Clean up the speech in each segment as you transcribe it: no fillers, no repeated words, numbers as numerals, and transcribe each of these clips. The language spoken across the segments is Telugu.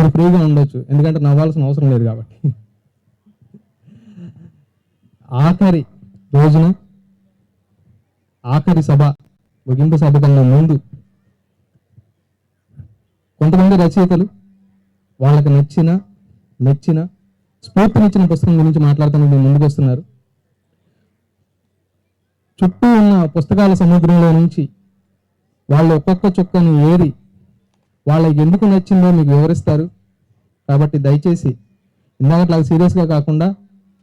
మీరు ఫ్రీగా ఉండొచ్చు, ఎందుకంటే నవ్వాల్సిన అవసరం లేదు కాబట్టి. ఆఖరి రోజున ఆఖరి సభ ముగింపు సభ కన్నా ముందు కొంతమంది రచయితలు వాళ్ళకి నచ్చిన మెచ్చిన స్ఫూర్తినిచ్చిన పుస్తకం గురించి మాట్లాడటానికి ముందుకు వస్తున్నారు. చుట్టూ ఉన్న పుస్తకాల సముద్రంలో నుంచి వాళ్ళు ఒక్కొక్క చుక్కను ఏరి వాళ్ళకి ఎందుకు నచ్చిందో మీకు వివరిస్తారు. కాబట్టి దయచేసి ఇందాకట్లాగా సీరియస్గా కాకుండా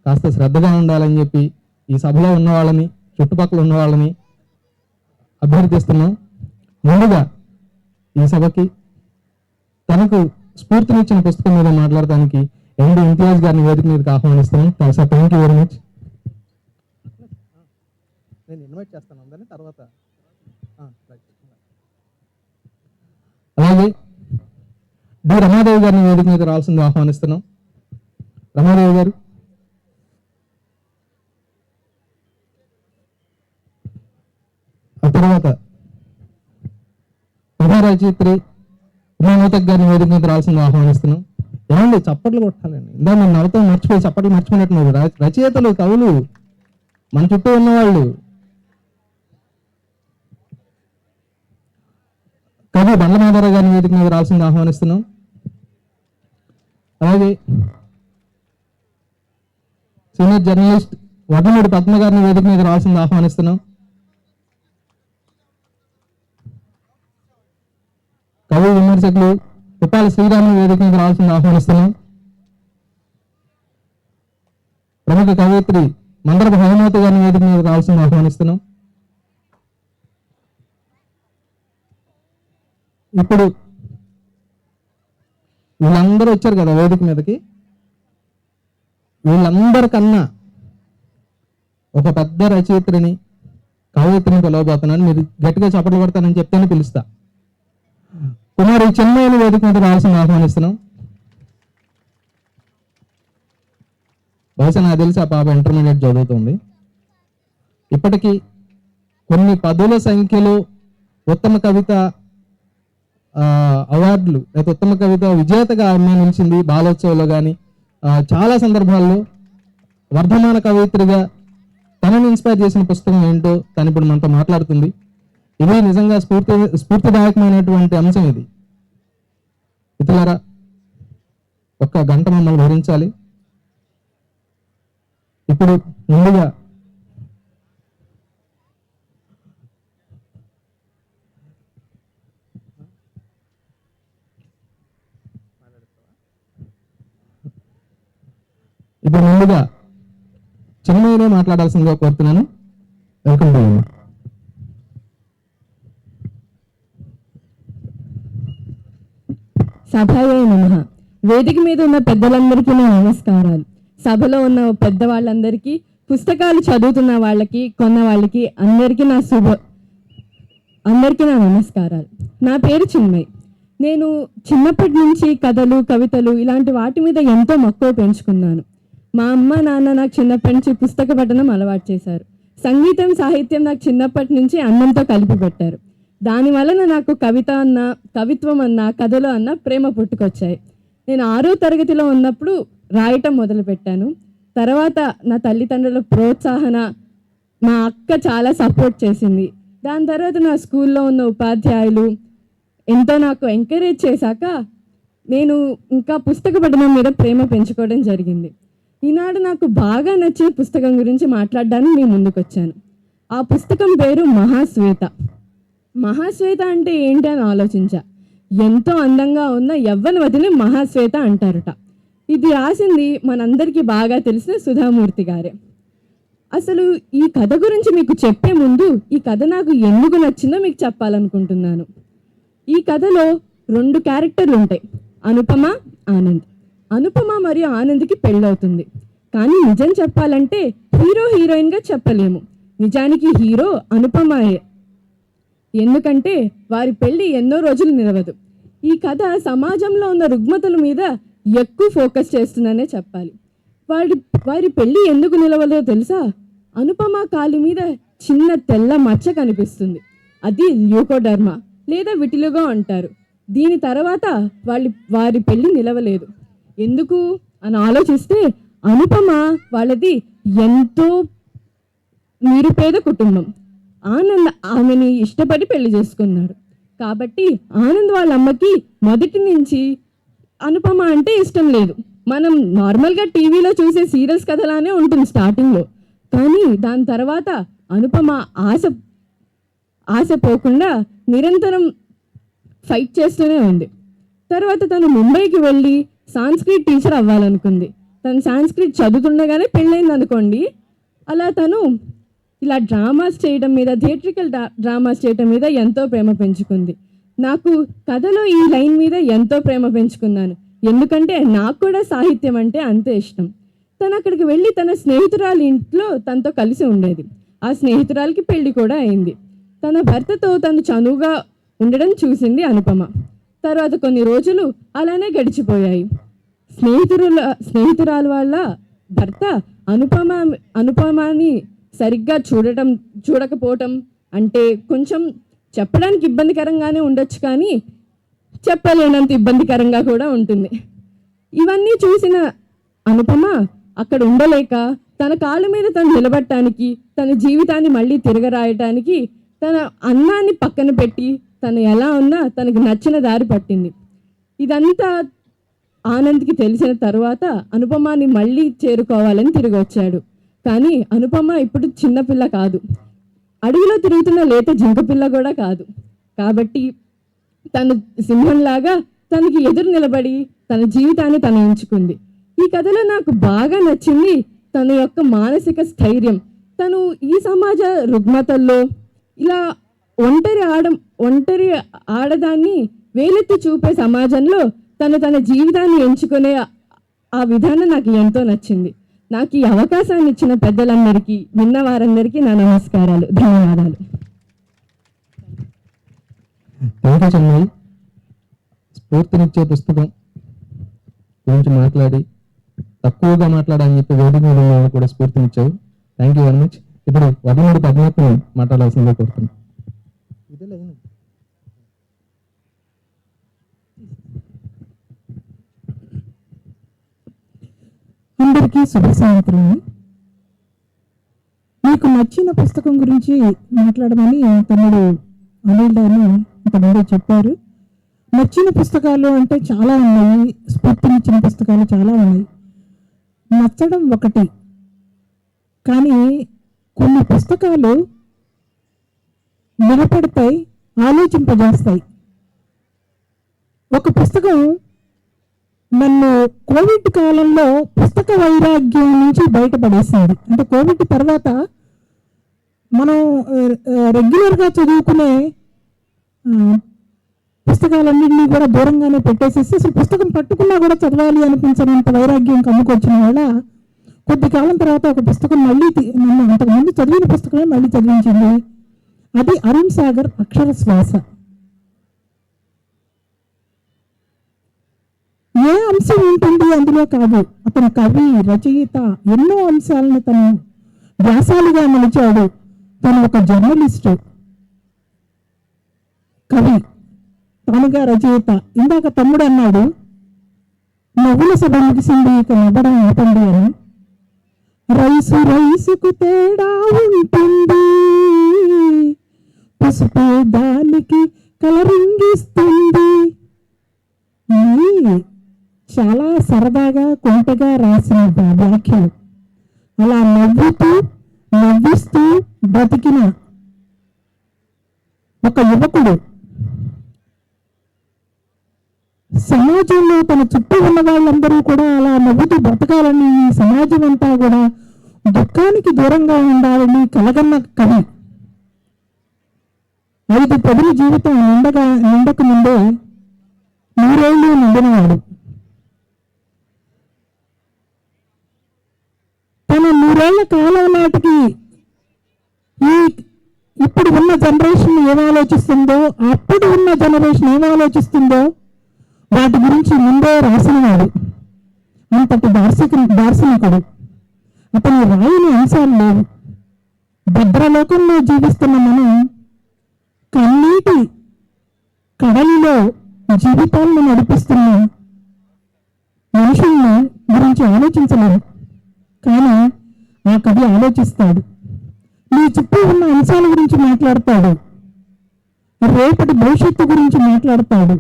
కాస్త శ్రద్ధగా ఉండాలని చెప్పి ఈ సభలో ఉన్న వాళ్ళని, చుట్టుపక్కల ఉన్న వాళ్ళని అభ్యర్థిస్తున్నాం. ముందుగా ఈ సభకి తనకు స్ఫూర్తినిచ్చిన పుస్తకం మీద మాట్లాడటానికి ఎండి ఇంతియాజ్ గారిని వేదిక మీదకి ఆహ్వానిస్తున్నాం. Sir, thank you very much. నేను ఇన్వైట్ చేస్తాను అందరినీ తర్వాత. అలాగే డి రమాదేవి గారిని వేదిక మీద రావాల్సింది ఆహ్వానిస్తున్నాం. రమాదేవి గారు. ఆ తర్వాత రచయిత్రి ఉమామోతక్ గారిని వేదిక మీద రావాల్సింది ఆహ్వానిస్తున్నాం. ఏమండి చప్పట్లు కొట్టాలండి, ఇందా నేను నవ్వుతాం మర్చిపోయి చప్పట్లు మర్చిపోయినట్టున్నారు. రచయితలు, కవులు, మన చుట్టూ ఉన్నవాళ్ళు. కవి బండ్లమాధవరావు గారిని వేదిక మీద రావాల్సింది ఆహ్వానిస్తున్నాం. అలాగే సీనియర్ జర్నలిస్ట్ వడ్లమూడి పద్మ గారిని వేదిక మీద రావాల్సింది ఆహ్వానిస్తున్నాం. కవి విమర్శకులు ఉప్పాల శ్రీరాముని వేదిక మీద రావాల్సింది ఆహ్వానిస్తున్నాం. ప్రముఖ కవయిత్రి మందరపు హేమవతి గారిని వేదిక మీద రావాల్సింది ఆహ్వానిస్తున్నాం. ఇప్పుడు వీళ్ళందరూ వచ్చారు కదా వేదిక మీదకి, వీళ్ళందరికన్నా ఒక పెద్ద రచయిత్రిని, కవయిత్రిని పిలవబోతున్నాను. మీరు గట్టిగా చప్పట్లు కొడతానని చెప్తేనే పిలుస్తా. కుమారి చెన్నైని వేదిక మీద రావాల్సింది ఆహ్వానిస్తున్నాం. బహుశా నాకు తెలిసి ఆ పాప ఇంటర్మీడియట్ చదువుతుంది. ఇప్పటికీ కొన్ని పదుల సంఖ్యలో ఉత్తమ కవిత అవార్డులు లేదా ఉత్తమ కవిత విజేతగా ఆమె నిలిచింది. బాలోత్సవంలో కానీ చాలా సందర్భాల్లో వర్ధమాన కవయిత్రిగా తనని ఇన్స్పైర్ చేసిన పుస్తకం ఏంటో తను ఇప్పుడు మనతో మాట్లాడుతుంది. ఇది నిజంగా స్ఫూర్తిదాయకమైనటువంటి అంశం. ఇది ఇతరులారా ఒక్క గంట మమ్మల్ని భరించాలి. ఇప్పుడు ముందుగా చిన్నయ్యనే మాట్లాడాల్సిందిగా కోరుతున్నాను. Welcome to you. సభాయే నమః. వేదిక మీద ఉన్న పెద్దలందరికీ నా నమస్కారాలు. సభలో ఉన్న పెద్దవాళ్ళందరికీ, పుస్తకాలు చదువుతున్న వాళ్ళకి, కొన్న వాళ్ళకి అందరికీ నా నమస్కారాలు. నా పేరు చిన్మయి. నేను చిన్నప్పటి నుంచి కథలు, కవితలు ఇలాంటి వాటి మీద ఎంతో మక్కువ పెంచుకున్నాను. మా అమ్మ నాన్న నాకు చిన్నప్పటి నుంచి పుస్తక పఠనం అలవాటు చేశారు. సంగీతం, సాహిత్యం నాకు చిన్నప్పటి నుంచి అన్నంతో కలిపి పెట్టారు. దానివలన నాకు కవిత అన్న, కవిత్వం అన్న, కథలు అన్న ప్రేమ పుట్టుకొచ్చాయి. నేను 6వ తరగతిలో ఉన్నప్పుడు రాయటం మొదలుపెట్టాను. తర్వాత నా తల్లిదండ్రుల ప్రోత్సాహన, మా అక్క చాలా సపోర్ట్ చేసింది. దాని తర్వాత నా స్కూల్లో ఉన్న ఉపాధ్యాయులు ఎంతో నాకు ఎంకరేజ్ చేశాక నేను ఇంకా పుస్తక పఠనం మీద ప్రేమ పెంచుకోవడం జరిగింది. ఈనాడు నాకు బాగా నచ్చిన పుస్తకం గురించి మాట్లాడడానికి మీ ముందుకు వచ్చాను. ఆ పుస్తకం పేరు మహాశ్వేత. మహాశ్వేత అంటే ఏంటి అని ఆలోచించా. ఎంతో అందంగా ఉన్న యవ్వనవతిని మహాశ్వేత అంటారట. ఇది రాసింది మనందరికీ బాగా తెలిసిన సుధామూర్తి గారే. అసలు ఈ కథ గురించి మీకు చెప్పే ముందు ఈ కథ నాకు ఎందుకు నచ్చిందో మీకు చెప్పాలనుకుంటున్నాను. ఈ కథలో 2 క్యారెక్టర్లు ఉంటాయి, అనుపమ, ఆనంద్. అనుపమ మరియు ఆనంద్కి పెళ్ళవుతుంది. కానీ నిజం చెప్పాలంటే హీరో హీరోయిన్గా చెప్పలేము. నిజానికి హీరో అనుపమయే, ఎందుకంటే వారి పెళ్లి ఎన్నో రోజులు నిలవదు. ఈ కథ సమాజంలో ఉన్న రుగ్మతల మీద ఎక్కువ ఫోకస్ చేస్తుందనే చెప్పాలి. వారి పెళ్లి ఎందుకు నిలవదో తెలుసా? అనుపమ కాలి మీద చిన్న తెల్ల మచ్చ కనిపిస్తుంది. అది ల్యూకోడర్మా లేదా విటిలుగా అంటారు. దీని తర్వాత వారి పెళ్లి నిలవలేదు. ఎందుకు అని ఆలోచిస్తే అనుపమ వాళ్ళది ఎంతో నిరుపేద కుటుంబం. ఆనంద్ ఆమెని ఇష్టపడి పెళ్లి చేసుకున్నాడు. కాబట్టి ఆనంద్ వాళ్ళ అమ్మకి మొదటి నుంచి అనుపమ అంటే ఇష్టం లేదు. మనం నార్మల్గా టీవీలో చూసే సీరియల్స్ కథలానే ఉంటుంది స్టార్టింగ్లో. కానీ దాని తర్వాత అనుపమ ఆశ పోకుండా నిరంతరం ఫైట్ చేస్తూనే ఉంది. తర్వాత తను ముంబైకి వెళ్ళి సాంస్క్రిట్ టీచర్ అవ్వాలనుకుంది. తను సాంస్క్రిట్ చదువుతుండగానే పెళ్ళైంది అనుకోండి. అలా తను ఇలా డ్రామాస్ చేయడం మీద, థియేట్రికల్ డ్రామాస్ చేయడం మీద ఎంతో ప్రేమ పెంచుకుంది. నాకు కథలో ఈ లైన్ మీద ఎంతో ప్రేమ పెంచుకున్నాను. ఎందుకంటే నాకు కూడా సాహిత్యం అంటే అంతే ఇష్టం. తను అక్కడికి వెళ్ళి తన స్నేహితురాలి ఇంట్లో తనతో కలిసి ఉండేది. ఆ స్నేహితురాలికి పెళ్లి కూడా అయింది. తన భర్తతో తను చనువుగా ఉండడం చూసింది అనుపమ. తర్వాత కొన్ని రోజులు అలానే గడిచిపోయాయి. స్నేహితురాలు వాళ్ళ భర్త అనుపమని సరిగ్గా చూడకపోవటం అంటే కొంచెం చెప్పడానికి ఇబ్బందికరంగానే ఉండొచ్చు, కానీ చెప్పలేనంత ఇబ్బందికరంగా కూడా ఉంటుంది. ఇవన్నీ చూసిన అనుపమ అక్కడ ఉండలేక తన కాళ్ళ మీద తను నిలబడటానికి, తన జీవితాన్ని మళ్ళీ తిరగరాయటానికి తన అన్నాన్ని పక్కన పెట్టి తను ఎలా ఉన్నా తనకు నచ్చిన దారి పట్టింది. ఇదంతా ఆనంద్కి తెలిసిన తర్వాత అనుపమని మళ్ళీ చేరుకోవాలని తిరిగి వచ్చాడు. కానీ అనుపమ ఇప్పుడు చిన్నపిల్ల కాదు, అడవిలో తిరుగుతున్న లేత జింకపిల్ల కూడా కాదు. కాబట్టి తను సింహంలాగా తనకి ఎదురు నిలబడి తన జీవితాన్ని తను ఎంచుకుంది. ఈ కథలో నాకు బాగా నచ్చింది తన యొక్క మానసిక స్థైర్యం. తను ఈ సమాజ రుగ్మతల్లో ఇలా ఒంటరి ఆడదాన్ని వేలెత్తి చూపే సమాజంలో తన జీవితాన్ని ఎంచుకునే ఆ విధానం నాకు ఎంతో నచ్చింది. నాకు ఈ అవకాశాన్ని ఇచ్చిన పెద్దలందరికీ, విన్న వారందరికీ నా నమస్కారాలు, ధన్యవాదాలు. చెన్నై స్ఫూర్తినిచ్చే పుస్తకం గురించి మాట్లాడి తక్కువగా మాట్లాడని చెప్పి వేదిక మీద కూడా స్ఫూర్తినిచ్చావు. Thank you very much. ఇప్పుడు వదనూరు పద్మనాభం మాట్లాడాల్సిందిగా కోరుతున్నాను. అందరికీ శుభ సాయంత్రం. మీకు నచ్చిన పుస్తకం గురించి మాట్లాడమని తమ్ముడు అనిల్ గారు ఇంతకుముందే చెప్పారు. నచ్చిన పుస్తకాలు అంటే చాలా ఉన్నాయి, స్ఫూర్తినిచ్చిన పుస్తకాలు చాలా ఉన్నాయి. నచ్చడం ఒకటి, కానీ కొన్ని పుస్తకాలు నిలబడతాయి, ఆలోచింపజేస్తాయి. ఒక పుస్తకం నన్ను కోవిడ్ కాలంలో పుస్తక వైరాగ్యం నుంచి బయటపడేసింది. అంటే కోవిడ్ తర్వాత మనం రెగ్యులర్గా చదువుకునే పుస్తకాలన్నింటినీ కూడా దూరంగానే పెట్టేసేసి అసలు పుస్తకం పట్టుకున్నా కూడా చదవాలి అనిపించినంత వైరాగ్యం కమ్ముకొచ్చిన వల్ల కొద్ది కాలం తర్వాత ఒక పుస్తకం మళ్ళీ నన్ను అంతకుముందు చదివిన పుస్తకమే మళ్ళీ చదివించింది. అది అరుణ్ సాగర్ అక్షర శ్వాస. ఏ అంశం ఉంటుంది అందులో కాదు, అతను కవి, రచయిత, ఎన్నో అంశాలను తను వ్యాసాలుగా మలిచాడు. తను ఒక జర్నలిస్టు, కవి, తానుగా రచయిత. ఇందాక తమ్ముడు అన్నాడు నవ్వుల సభ ముగిసింది, ఇక నవ్వడం ఆపండి అని. రైసుకు తేడా ఉంటుంది, పసుపు దానికి కలరింగిస్తుంది. చాలా సరదాగా కొంటగా రాసిన వ్యాఖ్యలు. అలా నవ్విస్తూ బతికిన ఒక యువకుడు సమాజంలో తన చుట్టూ ఉన్న వాళ్ళందరూ కూడా అలా నవ్వుతూ బ్రతకాలని, ఈ సమాజం అంతా కూడా దుఃఖానికి దూరంగా ఉండాలని కలగన్న కవి. 5 పదుల జీవితం నిండక ముందే 100 ఏళ్ళు నిండినవాడు. తన 100 ఏళ్ల కాలం నాటికి ఇప్పుడు ఉన్న జనరేషన్ ఏం ఆలోచిస్తుందో, అప్పుడు ఉన్న జనరేషన్ ఏం ఆలోచిస్తుందో వాటి గురించి ముందే రాసినవాడు. అంతటి దార్శనికుడు. అతను రాయని అంశాలు లేవు. భద్రలోకంలో జీవిస్తున్న మనం కన్నీటి కడలిలో జీవితాలను నడిపిస్తున్న మనుషుల్ని గురించి ఆలోచించలేము, కానీ ఆ కవి ఆలోచిస్తాడు. నీ చుట్టూ ఉన్న అంశాల గురించి మాట్లాడతాడు, రేపటి భవిష్యత్తు గురించి మాట్లాడతాడు,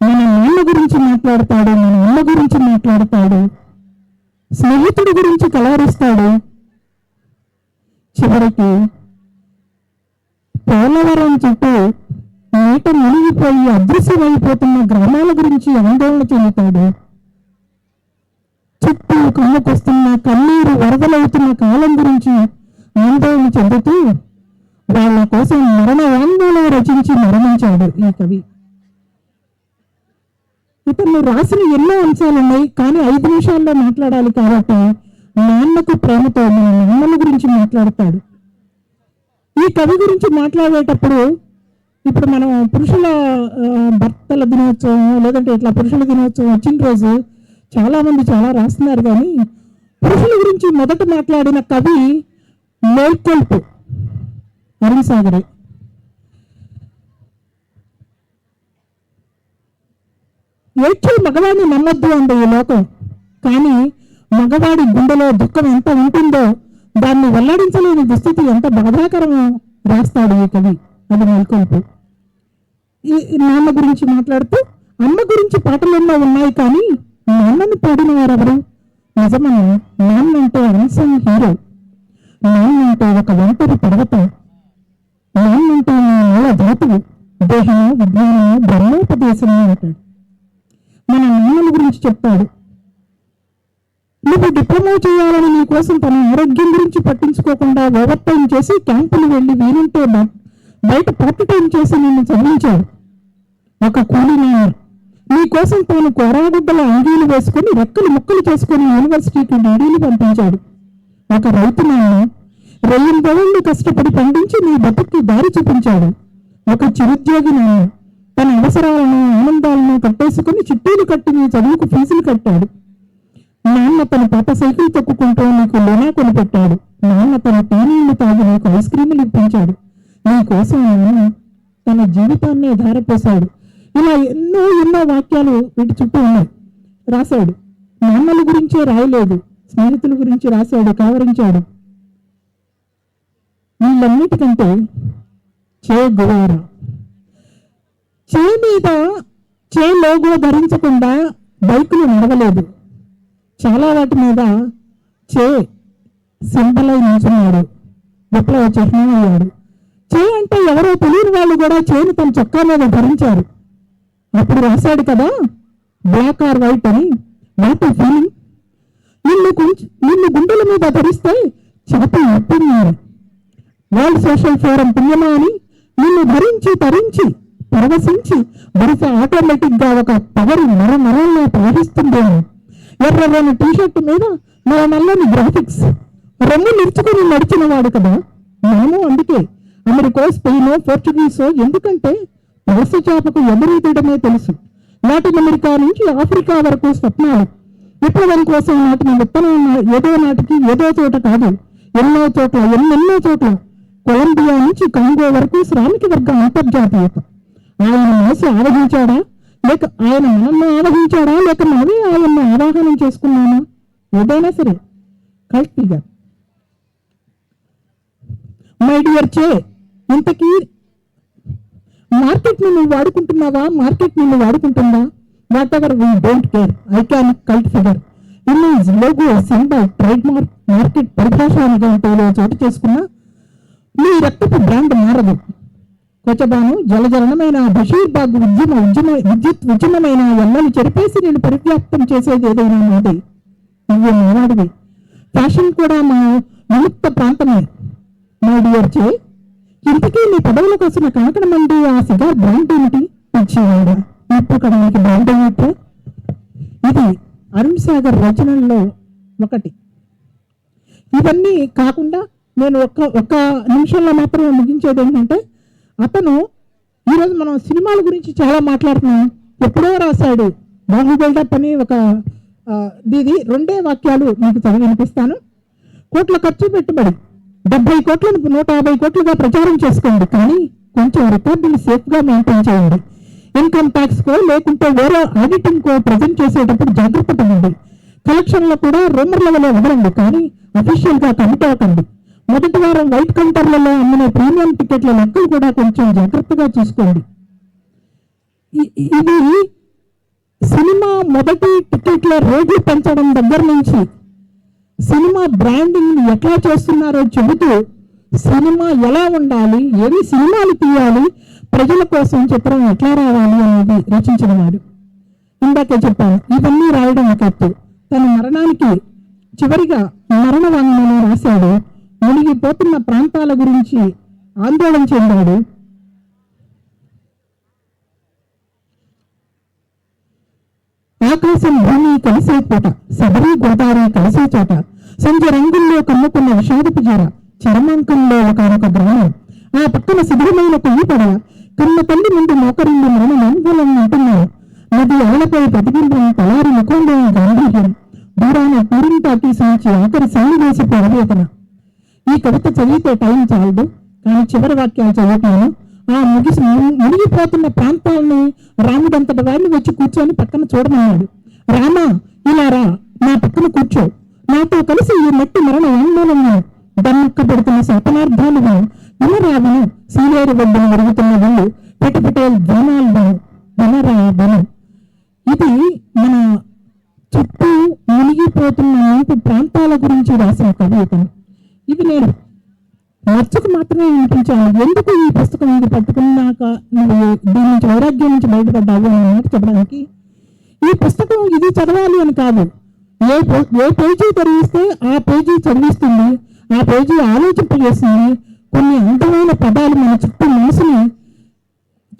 మన నాన్న గురించి మాట్లాడతాడు, మన అమ్మ గురించి మాట్లాడతాడు, స్నేహితుడి గురించి కలవరిస్తాడు. చివరికి పోలవరం చుట్టూ నీట మునిగిపోయి అదృశ్యమైపోతున్న గ్రామాల గురించి ఆందోళన చెందుతాడు. చుట్టూ కళ్ళకొస్తున్న కన్నీరు వరదలవుతున్న కాలం గురించి ఆందోళన చెందుతూ వాళ్ళ కోసం మరణ ఆందోళన రచించి మరణించాడు ఈ కవి. ఇతను రాసిన ఎన్నో అంశాలు ఉన్నాయి, కానీ 5 నిమిషాల్లో మాట్లాడాలి కాబట్టి నాన్నకు ప్రేమతో మన నాన్నల గురించి మాట్లాడతాడు. ఈ కవి గురించి మాట్లాడేటప్పుడు ఇప్పుడు మనం పురుషుల భర్తల దినోత్సవం లేదంటే ఇట్లా పురుషుల దినోత్సవం వచ్చిన రోజు చాలా మంది చాలా రాస్తున్నారు, కానీ పురుషుల గురించి మొదట మాట్లాడిన కవి మేల్కొల్పు అరుణ్ సాగరే. ఏడ్చే మగవాడిని నమ్మొద్దు అంది ఈ లోకం, కానీ మగవాడి గుండెలో దుఃఖం ఎంత ఉంటుందో దాన్ని వెల్లడించలేని దుస్థితి ఎంత బాధాకరమో రాస్తాడు ఈ కవి. అది మేల్కొల్పు. ఈ నాన్న గురించి మాట్లాడుతూ అమ్మ గురించి పాటలు ఎన్నో ఉన్నాయి, కానీ నాన్నని పాడిన వారెవరు? నిజమని నాన్న అంటే అన్సంగ్ హీరో, నాన్న అంటే ఒక ఒంటరి పర్వతం, నాన్న అంటే మూల ధాతువు, దేహము విజ్ఞానము బ్రహ్మోపదేశము అంటాడు. మన నాన్నల గురించి చెప్తాడు. నువ్వు డిప్లొమా చేయాలని నీ కోసం తన ఆరోగ్యం గురించి పట్టించుకోకుండా ఓవర్ టైం చేసి క్యాంపులు వెళ్ళి వీలుంటే బయట పార్ట్ టైం చేసి నిన్ను చదివించాడు. ఒక కూలీ నాన్న నీ కోసం తాను కోరాగుడ్డల అంగీలు వేసుకొని రెక్కలు ముక్కలు చేసుకుని యూనివర్సిటీకి డీడీలు పంపించాడు. ఒక రైతు నాన్న 2 కష్టపడి పండించి నీ బతుక్కి దారి చూపించాడు. ఒక చిరుద్యోగి నాన్న తన అవసరాలను ఆనందాలను కట్టేసుకుని చిట్టీలు కట్టి నీ చదువుకు ఫీజులు కట్టాడు. నాన్న తన పాత సైకిల్ తొక్కుకుంటూ నీకు లోనా కొనిపెట్టాడు. నాన్న తన టీనీళ్లు తాగి నీకు ఐస్ క్రీములు ఇప్పించాడు. నీ కోసం నాన్న తన జీవితాన్నే ధారపోశాడు. ఇలా ఎన్నో వాక్యాలు వీటి చుట్టూ ఉన్నాయి. రాశాడు. నాన్నల గురించే రాయలేదు, స్నేహితుల గురించి రాశాడు, కవరించాడు. వీళ్ళన్నిటికంటే చే గువారా చే మీద చే లోగో ధరించకుండా బైకులు నడవలేదు. చాలా వాటి మీద చే సింబల్ అయి నిల్చున్నాడు, విప్లవ చిహ్నం అయ్యాడు. చే అంటే ఎవరో తెలియని వాళ్ళు కూడా చేను తన చొక్కా మీద ధరించారు. అప్పుడు రాశాడు కదా, బ్లాక్ ఆర్ వైట్ అని. What a feeling! నిన్ను గుండెల మీద ధరిస్తే చేపలు అప్పున్నారు. వరల్డ్ సోషల్ ఫోరం పుణ్యమా అని నిన్ను ధరించి తరించి పరవశించి బహుశా ఆటోమేటిక్ గా ఒక పవర్ నరాల్లో ప్రవహిస్తుందేమో. ఎర్రని టీషర్ట్ మీద నల్లని గ్రాఫిక్స్, రొమ్ము నిరుచుకుని నడిచిన వాడు కదా మనము. అందుకే అమెరికో, స్పెయినో, పోర్చుగీసో, ఎందుకంటే వలస చేపకు ఎదురీదడమే తెలుసు. లాటిన్ అమెరికా నుంచి ఆఫ్రికా వరకు స్వప్నాలు. విప్లవం కోసం నాటిన విత్తనం ఏదో నాటికి ఏదో చోట కాదు, ఎన్నో చోట్ల. కొలంబియా నుంచి కాంగో వరకు శ్రామిక వర్గం అంతర్జాతీయత. ఆయన మనసు ఆవహించాడా, లేక ఆయన మనల్ని ఆవహించాడా, లేక మనమే ఆయన్ని ఆవాహనం చేసుకున్నామా? ఏదైనా సరే కల్ట్ ఫిగర్. మై డియర్ చే, ఇంతకీ మార్కెట్ ని నువ్వు వాడుకుంటున్నావా, మార్కెట్ నిన్ను వాడుకుంటుందా? Whatever we don't care, iconic cult figure, image, logo, symbol, trademark, market పరిభాషానికంటేలో చోటు చేసుకున్నా నీ రక్తపు బ్రాండ్ మారదు. కొచబాను జలజలనమైన బషీర్బాగ్ విద్యుత్ ఉద్యమమైన ఎల్లని చెరిపేసి నేను పరివ్యాప్తం చేసేది ఏదైనా నాదే. నువ్వు మావాడివి. ఫ్యాషన్ కూడా మా విముక్త ప్రాంతమే. మై డియర్ చే, ఇంతకీ నీ పదవుల కోసం కనకనమండి ఆ సిగార్ బ్రాండ్ ఏమిటి? ఇచ్చేవాడా నిప్పు కడడానికి బ్రాండ్ ఏమిటి? ఇది అరుణ్ సాగర్ రచనల్లో ఒకటి. ఇవన్నీ కాకుండా నేను ఒక్క నిమిషంలో మాత్రమే ముగించేది ఏంటంటే, అతను ఈరోజు మనం సినిమాల గురించి చాలా మాట్లాడుతున్నాం. ఎప్పుడో రాశాడు బాహుబిల్డప్ అని ఒక ఇది 2 వాక్యాలు మీకు చదివి వినిపిస్తాను. కోట్ల ఖర్చు పెట్టుబడి 70 కోట్లను 150 కోట్లుగా ప్రచారం చేసుకోండి, కానీ కొంచెం రికార్డుని సేఫ్గా మెయింటైన్ చేయండి. ఇన్కమ్ ట్యాక్స్ కో లేకుంటే వేరే ఆడిటింగ్ కో ప్రజెంట్ చేసేటప్పుడు జాగ్రత్త పడండి. కలెక్షన్లో కూడా రూమర్ లెవెల్ వదలండి, కానీ అఫీషియల్ గా కమిట్ అవ్వకండి. మొదటి వారం వైట్ కౌంటర్లలో అమ్మిన ప్రీమియం టికెట్ల లెక్కలు కూడా కొంచెం జాగ్రత్తగా చూసుకోండి. ఇది సినిమా మొదటి టికెట్ల రేట్లు పెంచడం దగ్గర నుంచి సినిమా బ్రాండింగ్ ఎట్లా చేస్తున్నారో చెబుతూ సినిమా ఎలా ఉండాలి, ఏవి సినిమాలు తీయాలి, ప్రజల కోసం చిత్రం ఎట్లా రావాలి అనేది రచించిన వాడు. ఇందాకే చెప్పాను, ఇవన్నీ రాయడం ఒక ఎత్తు. తన మరణానికి చివరిగా మరణ వాంగ్మూలం రాశాడు. మునిగిపోతున్న ప్రాంతాల గురించి ఆందోళన చెందాడు. ఆకాశం భూమి కలిసే పూట, శబరి గోదావరి కలిసే చోట, సంధ్య రంగుల్లో కమ్ముకున్న విషాదపు జీర, చరమాంకంలో ఒకనొక గ్రామం, ఆ పక్కన శిథిరమైన కొయ్యి పడవ, కన్న తల్లి ముందు మోకరిండి మరణ మౌన్ఫలం అంటున్నారు. నది అవలపై ప్రతిబింబం, తలారి ముఖంలో గాంభీర్యం, దూరాన పూరింటాకి సంచి ఆఖరి సన్నివేశ ప్రవేతన. ఈ కవిత చదివితే టైం చాలదు, కానీ చివరి వాక్యాలు చదువుతాను. ఆ మునిగిపోతున్న ప్రాంతాలని రాముడంతటి వాడిని వచ్చి కూర్చొని పక్కన చూడమన్నాడు. రామా, ఇలా రా, నా పక్కన కూర్చో, నాతో కలిసి ఈ మట్టి మరణ ఆందోళనను దమ్మక్క పెడుతున్న శాపనార్థాలుగా వినరావను, సీలేరు వడ్డును మరుగుతున్న వీళ్ళు పెటపెటేల్ ధ్వనాలను వినరా వను. ఇది మన చుట్టూ మునిగిపోతున్న నీటి ప్రాంతాల గురించి రాసిన కవితను. ఇది నేను మర్చకు మాత్రమే వినిపించాను. ఎందుకు ఈ పుస్తకం ఇది పట్టుకున్నాక నువ్వు దీని నుంచి వైరాగ్యం నుంచి బయటపడ్డావు అని మాట చెప్పడానికి. ఈ పుస్తకం ఇది చదవాలి అని కాదు, ఏ పేజీ తెరిగిస్తే ఆ పేజీ చదివిస్తుంది, ఆ పేజీ ఆలోచింపజేస్తుంది. కొన్ని అందమైన పదాలు మన చుట్టూ మనసుని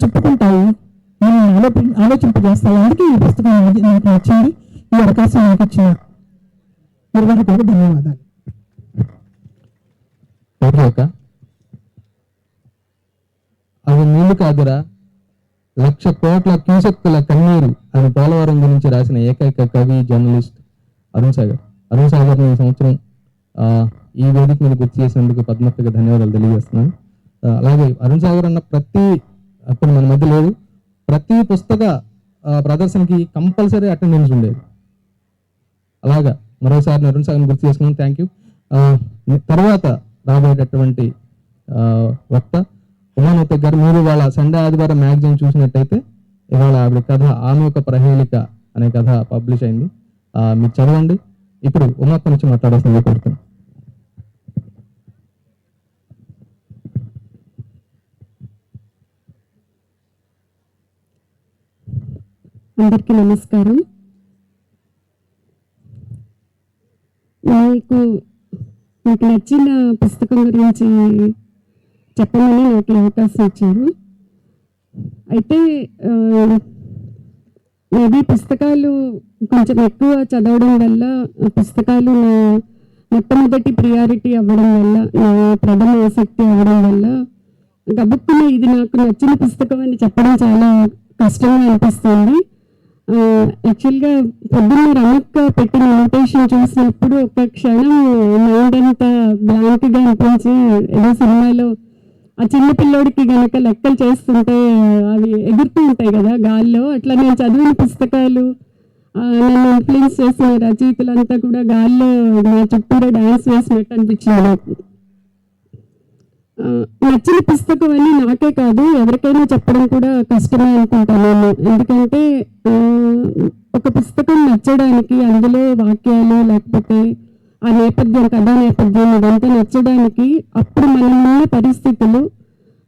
చుట్టుకుంటాయి, మనం ఆలోచింపజేస్తాయి. అందుకే ఈ పుస్తకం నాకు నచ్చింది. ఈ అవకాశం నాకు ఇచ్చిన నిర్వాహకులకు ధన్యవాదాలు. అవి నీళ్లు కాదురా, 1,00,000 కోట్ల క్యూసెక్కుల కన్నీరు అని పోలవరం గురించి రాసిన ఏకైక కవి, జర్నలిస్ట్ అరుణ్ సాగర్. అరుణ్ సాగర్ని ఈ సంవత్సరం ఈ వేదిక మీద గుర్తు చేసినందుకు పద్మక్కకి ధన్యవాదాలు తెలియజేస్తున్నాను. అలాగే అరుణ్ సాగర్ అన్న అప్పుడు మన మధ్య లేదు, ప్రతి పుస్తక ప్రదర్శనకి కంపల్సరీ అటెండెన్స్ ఉండేది. అలాగా మరోసారి అరుణ్ సాగర్ని గుర్తు చేసుకున్నాను. Thank you. తర్వాత రాబోయేటటువంటి వక్త ఉమానోత్ గారు, మీరు వాళ్ళ సండే ఆదివారం మ్యాగజైన్ చూసినట్టయితే ఇవాళ ఆవిడ కథ ఆమె ఒక ప్రహేళిక అనే కథ పబ్లిష్ అయింది, మీరు చదవండి. ఇప్పుడు ఉమాత్మ నుంచి మాట్లాడాల్సింది కోరుతున్నాను. అందరికీ నమస్కారం. మీకు నచ్చిన పుస్తకం గురించి చెప్పమని నాకు అవకాశం ఇచ్చారు. అయితే మేబీ పుస్తకాలు కొంచెం ఎక్కువ చదవడం వల్ల, పుస్తకాలు నా మొట్టమొదటి ప్రియారిటీ అవ్వడం వల్ల, నా ప్రథమ ఆసక్తి అవ్వడం వల్ల గబుక్కున ఇది నాకు నచ్చిన పుస్తకం అని చెప్పడం చాలా కష్టంగా అనిపిస్తుంది. యాక్చువల్గా పొద్దున్న రమక్క పెట్టిన నోటేషన్ చూసినప్పుడు ఒక క్షణం మైండ్ అంతా బ్లాంక్గా అనిపించి, ఏదో సినిమాలో ఆ చిన్న పిల్లోడికి గనక లెక్కలు చేస్తుంటే అవి ఎగురుతూ ఉంటాయి కదా గాల్లో, అట్లా నేను చదివిన పుస్తకాలు, నన్ను ఇన్ఫ్లుయెన్స్ చేసిన రచయితలంతా కూడా గాల్లో నా చుట్టూరా డ్యాన్స్ వేసినట్టు అనిపించింది నాకు. నచ్చిన పుస్తకం అని నాకే కాదు, ఎవరికైనా చెప్పడం కూడా కష్టమే అనుకుంటాను నేను. ఎందుకంటే ఒక పుస్తకం నచ్చడానికి అందులో వాక్యాలు, లేకపోతే ఆ నేపథ్యం, కథా నేపథ్యం ఇదంతా నచ్చడానికి అప్పుడు మనం ఉన్న పరిస్థితులు,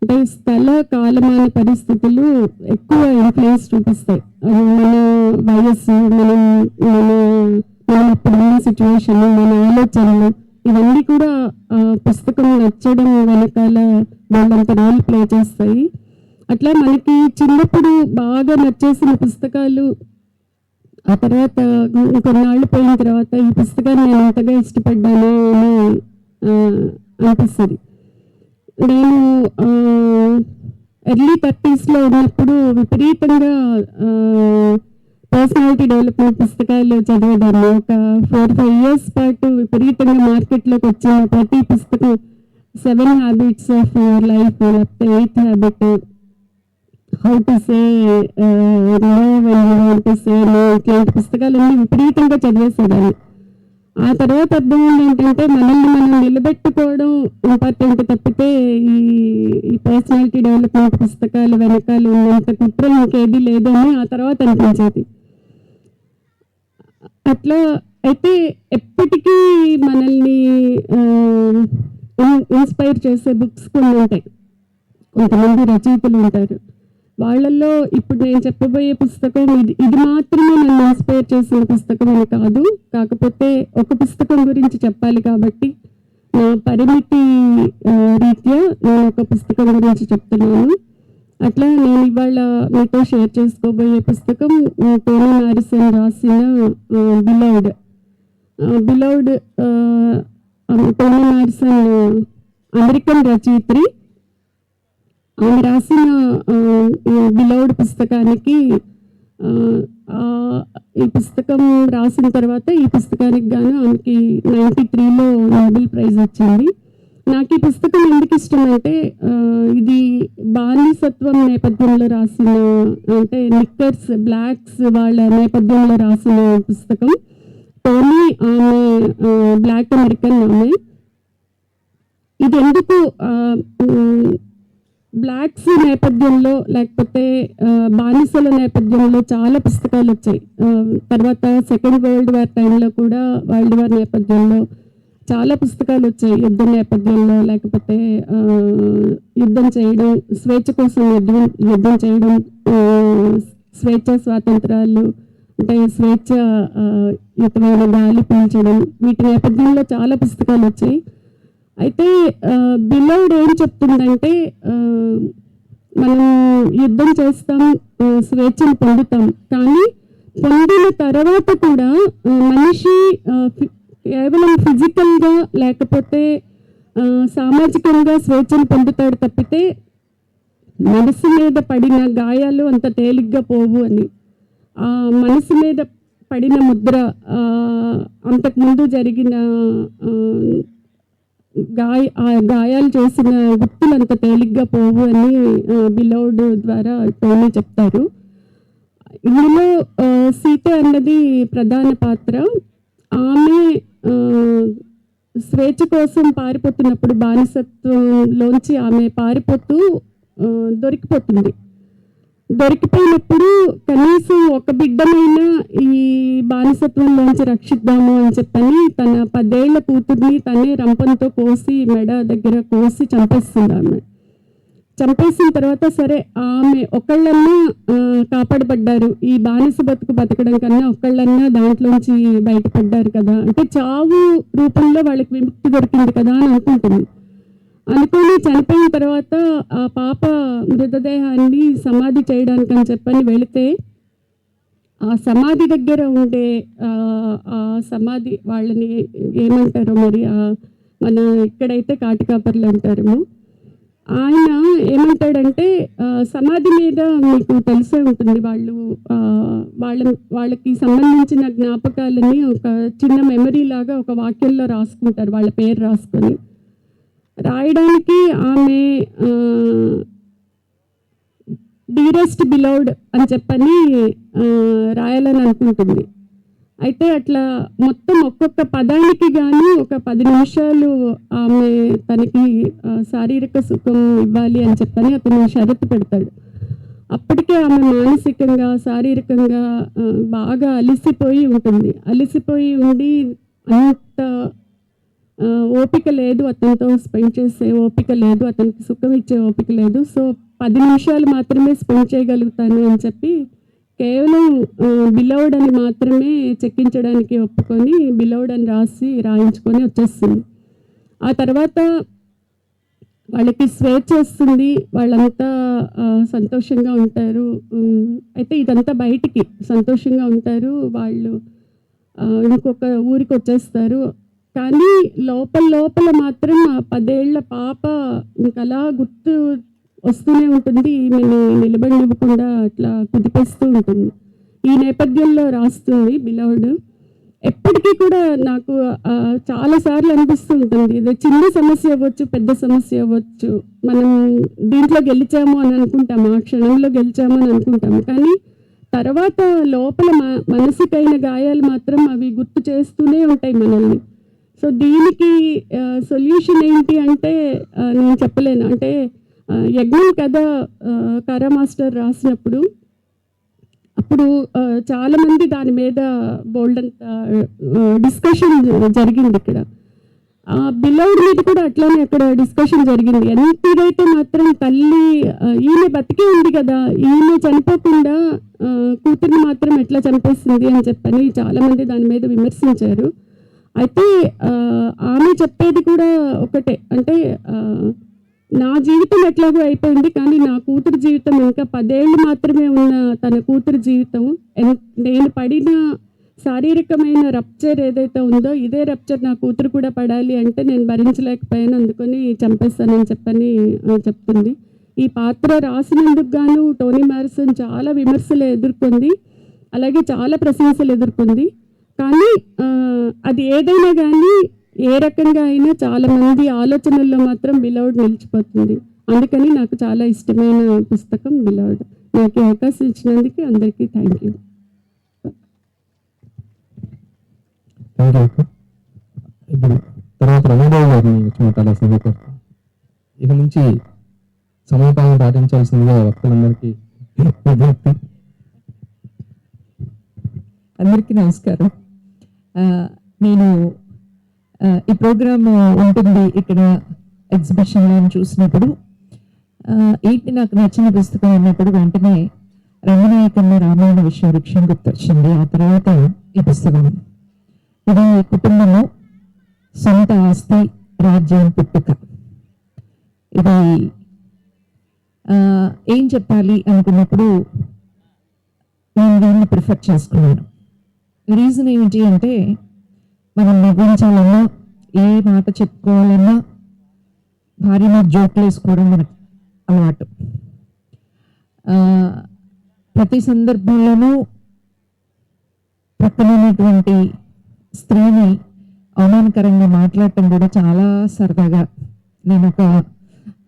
అంటే స్థల కాలమాన పరిస్థితులు ఎక్కువ ఇన్ఫ్లుయెన్స్ చూపిస్తాయి. మన వయస్సు, మనం అప్పుడున్న సిచ్యువేషన్, మన ఆలోచనలు, ఇవన్నీ కూడా పుస్తకం నచ్చడం వెనకాల వాళ్ళంత రోల్ ప్లే చేస్తాయి. అట్లా మనకి చిన్నప్పుడు బాగా నచ్చేసిన పుస్తకాలు ఆ తర్వాత కొన్నాళ్ళు పోయిన తర్వాత ఈ పుస్తకాన్ని నేను ఎంతగా ఇష్టపడ్డాను అని అనిపిస్తుంది. నేను ఎర్లీ 30s ఉన్నప్పుడు విపరీతంగా పర్సనాలిటీ డెవలప్మెంట్ పుస్తకాలు చదివేదాన్ని. ఒక 4-5 years పాటు విపరీతంగా మార్కెట్లోకి వచ్చిన ప్రతి పుస్తకం 7 Habits of Your Life, లేకపోతే 8th Habit, how to say ఇట్లాంటి పుస్తకాలన్నీ విపరీతంగా చదివేసేదాన్ని. ఆ తర్వాత అర్థం ఏంటంటే మనల్ని మనం నిలబెట్టుకోవడం ఇంపార్టెంట్ తప్పితే ఈ ఈ పర్సనాలిటీ డెవలప్మెంట్ పుస్తకాలు వెనకాల ఉన్నంత కుట్ర ఇంకేది లేదని ఆ తర్వాత అనిపించేది. అట్లా అయితే ఎప్పటికీ మనల్ని ఇన్స్పైర్ చేసే బుక్స్ కొన్ని ఉంటాయి. కొంతమంది రచయితలు ఉంటారు. వాళ్ళల్లో ఇప్పుడు నేను చెప్పబోయే పుస్తకం ఇది మాత్రమే నన్ను ఇన్స్పైర్ చేసిన పుస్తకం అని కాదు. కాకపోతే ఒక పుస్తకం గురించి చెప్పాలి కాబట్టి నా పరిమితి రీత్యా నేను ఒక పుస్తకం గురించి చెప్తున్నాను. అట్లా నేను ఇవాళ మీతో షేర్ చేసుకోబోయే పుస్తకం టోనీ మారిసన్ రాసిన బిలౌడ్. టోనీ మారిసన్ అమెరికన్ రచయిత్రి. ఆమె రాసిన బిలౌడ్ పుస్తకానికి ఈ పుస్తకం రాసిన తర్వాత ఈ పుస్తకానికి గాను ఆమెకి 93లో నోబెల్ ప్రైజ్ వచ్చింది. నాకు ఈ పుస్తకం ఎందుకు ఇష్టం అంటే ఇది బానిసత్వం నేపథ్యంలో రాసిన, అంటే నిక్కర్స్ బ్లాక్స్ వాళ్ళ నేపథ్యంలో రాసిన పుస్తకం. టోనీ ఆమె బ్లాక్ అమెరికన్ ఆమె. ఇది ఎందుకు బ్లాక్స్ నేపథ్యంలో లేకపోతే బానిసల నేపథ్యంలో చాలా పుస్తకాలు వచ్చాయి. తర్వాత సెకండ్ వరల్డ్ వార్ టైంలో కూడా వరల్డ్ వార్ నేపథ్యంలో చాలా పుస్తకాలు వచ్చాయి. యుద్ధం నేపథ్యంలో లేకపోతే యుద్ధం చేయడం, స్వేచ్ఛ కోసం యుద్ధం చేయడం, స్వేచ్ఛ స్వాతంత్రాలు అంటే స్వేచ్ఛయుతమైన గాలి పీల్చడం, వీటి నేపథ్యంలో చాలా పుస్తకాలు వచ్చాయి. అయితే బిలౌడ్ ఏం చెప్తుందంటే మనం యుద్ధం చేస్తాం, స్వేచ్ఛను పొందుతాం, కానీ పొందిన తర్వాత కూడా మనిషి కేవలం ఫిజికల్గా లేకపోతే సామాజికంగా స్వేచ్ఛను పొందుతాడు తప్పితే మనసు మీద పడిన గాయాలు అంత తేలిగ్గా పోవు అని. ఆ మనసు మీద పడిన ముద్ర, అంతకుముందు జరిగిన గాయాలు చేసిన గుర్తులు అంత తేలిగ్గా పోవు అని బిలౌడ్ ద్వారా టోనీ చెప్తారు. ఇందులో సీత అన్నది ప్రధాన పాత్ర. ఆమె స్వేచ్ఛ కోసం పారిపోతున్నప్పుడు, బానిసత్వంలోంచి ఆమె పారిపోతూ దొరికిపోతుంది. దొరికిపోయినప్పుడు కనీసం ఒక బిడ్డనైనా ఈ బానిసత్వంలోంచి రక్షిద్దాము అని చెప్పని తన 10 ఏళ్ల కూతుర్ని తనే రంపంతో కోసి మెడ దగ్గర కోసి చంపేస్తుంది. ఆమె చంపేసిన తర్వాత సరే ఆమె ఒకళ్ళన్నా కాపాడబడ్డారు, ఈ బానిస బతకడం కన్నా ఒకళ్ళన్నా దాంట్లోంచి బయటపడ్డారు కదా, అంటే చావు రూపంలో వాళ్ళకి విముక్తి దొరికింది కదా అని అనుకుని చనిపోయిన తర్వాత ఆ పాప మృతదేహాన్ని సమాధి చేయడానికి అని చెప్పని వెళితే ఆ సమాధి దగ్గర ఉండే ఆ సమాధి వాళ్ళని ఏమంటారో మరి, మన ఇక్కడైతే కాటికాపర్లు అంటారేమో, ఆయన ఏమంటాడంటే సమాధి మీద మీకు తెలిసే ఉంటుంది, వాళ్ళకి సంబంధించిన జ్ఞాపకాలని ఒక చిన్న మెమరీ లాగా ఒక వాక్యంలో రాసుకుంటారు, వాళ్ళ పేరు రాసుకొని. రాయడానికి ఆమె డీరెస్ట్ బిలౌడ్ అని చెప్పని రాయాలని అనుకుంటుంది. అయితే అట్లా మొత్తం ఒక్కొక్క పదానికి గాను ఒక 10 నిమిషాలు ఆమె తనకి శారీరక సుఖం ఇవ్వాలి అని చెప్పని అతను షరతు పెడతాడు. అప్పటికే ఆమె మానసికంగా శారీరకంగా బాగా అలిసిపోయి ఉంటుంది. అలిసిపోయి ఉండి అంత ఓపిక లేదు, అతనితో స్పెండ్ చేసే ఓపిక లేదు, అతనికి సుఖం ఇచ్చే ఓపిక లేదు. సో 10 నిమిషాలు మాత్రమే స్పెండ్ చేయగలుగుతాను అని చెప్పి కేవలం బిలౌడ్ అని మాత్రమే చెక్కించడానికి ఒప్పుకొని బిలౌడ్ అని రాయించుకొని వచ్చేస్తుంది. ఆ తర్వాత వాళ్ళకి స్వేచ్ఛ వస్తుంది, వాళ్ళంతా సంతోషంగా ఉంటారు. అయితే ఇదంతా బయటికి సంతోషంగా ఉంటారు, వాళ్ళు ఇంకొక ఊరికి వచ్చేస్తారు. కానీ లోపల మాత్రం ఆ 10 ఏళ్ల పాప ఇంకలా గుర్తు వస్తూనే ఉంటుంది, ఈమెని నిలబడివ్వకుండా అట్లా కుదిపేస్తూ ఉంటుంది. ఈ నేపథ్యంలో రాస్తుంది బిలౌడ్. ఎప్పటికీ కూడా నాకు చాలాసార్లు అనిపిస్తూ ఉంటుంది, ఇది చిన్న సమస్య అవ్వచ్చు, పెద్ద సమస్య అవ్వచ్చు, మనం దీంట్లో గెలిచాము అని అనుకుంటాము, ఆ క్షణంలో గెలిచాము అని అనుకుంటాము, కానీ తర్వాత లోపల మనసుకైన గాయాలు మాత్రం అవి గుర్తు చేస్తూనే ఉంటాయి మనల్ని. సో దీనికి సొల్యూషన్ ఏంటి అంటే నేను చెప్పలేను. అంటే యజ్ఞం కథ కరా మాస్టర్ రాసినప్పుడు అప్పుడు చాలామంది దాని మీద బోల్డంత డిస్కషన్ జరిగింది. ఇక్కడ బిలౌడ్ మీద కూడా అట్లానే అక్కడ డిస్కషన్ జరిగింది. ఎంతైతే మాత్రం తల్లి ఈమె బతికే ఉంది కదా, ఈమె చనిపోకుండా కూతుర్ని మాత్రం ఎట్లా చంపేస్తుంది అని చెప్పని చాలామంది దాని మీద విమర్శించారు. అయితే ఆమె చెప్పేది కూడా ఒకటే, అంటే నా జీవితం ఎట్లాగో అయిపోయింది, కానీ నా కూతురు జీవితం ఇంకా 10 ఏళ్ళు మాత్రమే ఉన్న తన కూతురు జీవితం, నేను పడిన శారీరకమైన రప్చర్ ఏదైతే ఉందో ఇదే రప్చర్ నా కూతురు కూడా పడాలి అంటే నేను భరించలేకపోయాను, అందుకని చంపేస్తానని చెప్పని చెప్తుంది. ఈ పాత్ర రాసినందుకు గాను టోనీ మ్యారిసన్ చాలా విమర్శలు ఎదుర్కొంది, అలాగే చాలా ప్రశంసలు ఎదుర్కొంది. కానీ అది ఏదైనా కానీ ఏ రకంగా అయినా చాలామంది ఆలోచనల్లో మాత్రం బిలౌడ్ నిలిచిపోతుంది. అందుకని నాకు చాలా ఇష్టమైన పుస్తకం బిలౌడ్. నాకు అవకాశం ఇచ్చినందుకు అందరికీ థ్యాంక్ యూ. ఇప్పుడు తర్వాత రమాదేవి గారిని మాట్లాడాలి సమీపం. ఇక నుంచి సమీపాలను పాటించాల్సిందిగా వక్తలందరికీ విజ్ఞప్తి. అందరికీ నమస్కారం. నేను ఈ ప్రోగ్రామ్ ఉంటుంది ఇక్కడ ఎగ్జిబిషన్లో చూసినప్పుడు ఏంటి నాకు నచ్చిన పుస్తకం అన్నప్పుడు వెంటనే రంగనాయకమ్మ రామాయణ విశ్వవృక్షం గుర్తొచ్చింది. ఆ తర్వాత ఈ పుస్తకం. ఇది కుటుంబము, సొంత ఆస్తి, రాజ్యం, పుట్టుక. ఇది ఏం చెప్పాలి అనుకున్నప్పుడు నేను దీన్ని ప్రిఫర్ చేసుకున్నాను. రీజన్ ఏమిటి అంటే మనం నవ్వించాలన్నా, ఏ మాట చెప్పుకోవాలన్నా భార్య మీద జోకులు వేసుకోవడం మనకు అలవాటు. ప్రతి సందర్భంలోనూ పక్కనటువంటి స్త్రీని అవమానకరంగా మాట్లాడటం కూడా చాలా సరదాగా. నేను ఒక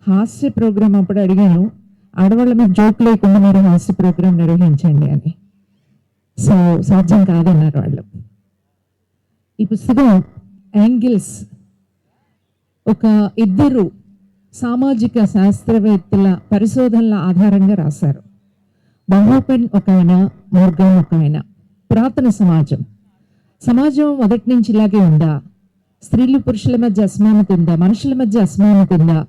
హాస్య ప్రోగ్రాం అప్పుడు అడిగాను, ఆడవాళ్ళ మీద జోక్ లేకుండా మీరు హాస్య ప్రోగ్రాం నిర్వహించండి అని. సో సాధ్యం కాదన్నారు వాళ్ళు. ఈ పుస్తకం యాంగిల్స్ ఒక ఇద్దరు సామాజిక శాస్త్రవేత్తల పరిశోధనల ఆధారంగా రాశారు. బహోపెన్ ఒక ఆయన, మోర్గాన్ ఒక ఆయన. పురాతన సమాజం మొదటి నుంచి ఇలాగే ఉందా? స్త్రీలు పురుషుల మధ్య అసమానత ఉందా? మనుషుల మధ్య అసమానత ఉందా?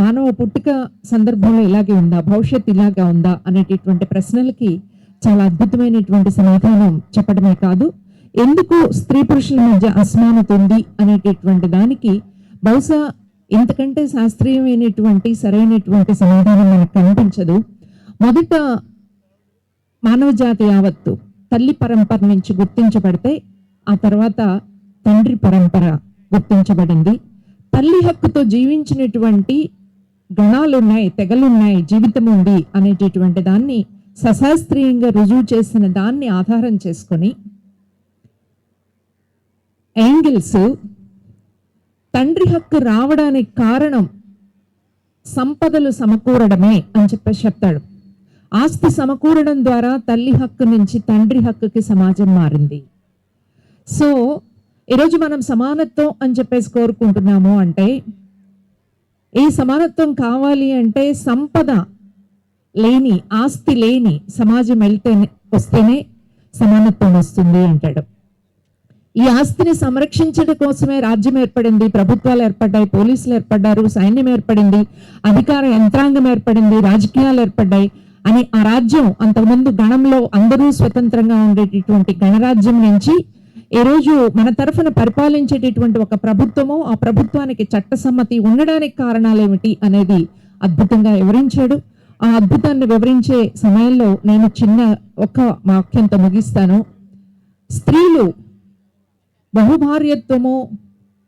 మానవ పుట్టుక సందర్భంలో ఇలాగే ఉందా? భవిష్యత్తు ఇలాగా ఉందా? అనేటటువంటి ప్రశ్నలకి చాలా అద్భుతమైనటువంటి సమాధానం చెప్పడమే కాదు, ఎందుకు స్త్రీ పురుషుల మధ్య అసమానత ఉంది అనేటటువంటి దానికి బహుశా ఇంతకంటే శాస్త్రీయమైనటువంటి సరైనటువంటి సమాధానం మనకు కనిపించదు. మొదట మానవ జాతి యావత్తు తల్లి పరంపర నుంచి గుర్తించబడితే ఆ తర్వాత తండ్రి పరంపర గుర్తించబడింది. తల్లి హక్కుతో జీవించినటువంటి గణాలున్నాయి, తెగలున్నాయి, జీవితం ఉంది అనేటటువంటి దాన్ని సశాస్త్రీయంగా రుజువు చేసిన దాన్ని ఆధారం చేసుకొని యాంగిల్స్ తండ్రి హక్కు రావడానికి కారణం సంపదలు సమకూరడమే అని చెప్పేసి చెప్తాడు. ఆస్తి సమకూరడం ద్వారా తల్లి హక్కు నుంచి తండ్రి హక్కుకి సమాజం మారింది. సో ఈరోజు మనం సమానత్వం అని చెప్పేసి కోరుకుంటున్నాము అంటే, ఈ సమానత్వం కావాలి అంటే సంపద లేని, ఆస్తి లేని సమాజం వస్తేనే సమానత్వం వస్తుంది అంటాడు. ఈ ఆస్తిని సంరక్షించడం కోసమే రాజ్యం ఏర్పడింది, ప్రభుత్వాలు ఏర్పడ్డాయి, పోలీసులు ఏర్పడ్డారు, సైన్యం ఏర్పడింది, అధికార యంత్రాంగం ఏర్పడింది, రాజకీయాలు ఏర్పడ్డాయి అని ఆ రాజ్యం అంతకుముందు గణంలో అందరూ స్వతంత్రంగా ఉండేటటువంటి గణరాజ్యం నుంచి ఈ రోజు మన తరఫున పరిపాలించేటటువంటి ఒక ప్రభుత్వము, ఆ ప్రభుత్వానికి చట్టసమ్మతి ఉండడానికి కారణాలేమిటి అనేది అద్భుతంగా వివరించాడు. ఆ అద్భుతాన్ని వివరించే సమయంలో నేను చిన్న ఒక వాక్యంతో ముగిస్తాను. స్త్రీలు బహుభార్యత్వము,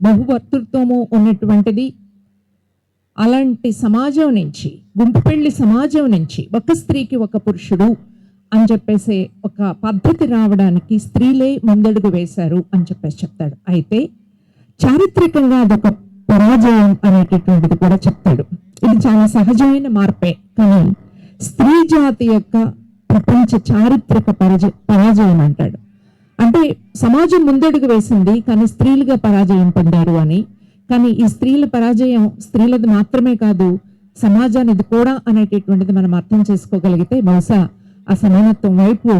బహుభర్తృత్వము ఉన్నటువంటిది. అలాంటి సమాజం నుంచి, గుంపు పెళ్లి సమాజం నుంచి ఒక స్త్రీకి ఒక పురుషుడు అని చెప్పేసి ఒక పద్ధతి రావడానికి స్త్రీలే ముందడుగు వేశారు అని చెప్పేసి చెప్తాడు. అయితే చారిత్రకంగా అదొక పరాజయం అనేటటువంటిది కూడా చెప్తాడు. ఇది చాలా సహజమైన మార్పే, కానీ స్త్రీ జాతి యొక్క ప్రపంచ చారిత్రక పరాజయం అంటాడు. అంటే సమాజం ముందడుగు వేసింది కానీ స్త్రీలుగా పరాజయం పొందారు అని. కానీ ఈ స్త్రీల పరాజయం స్త్రీలది మాత్రమే కాదు, సమాజానిది కూడా అనేటటువంటిది మనం అర్థం చేసుకోగలిగితే బహుశా ఆ సమానత్వం వైపు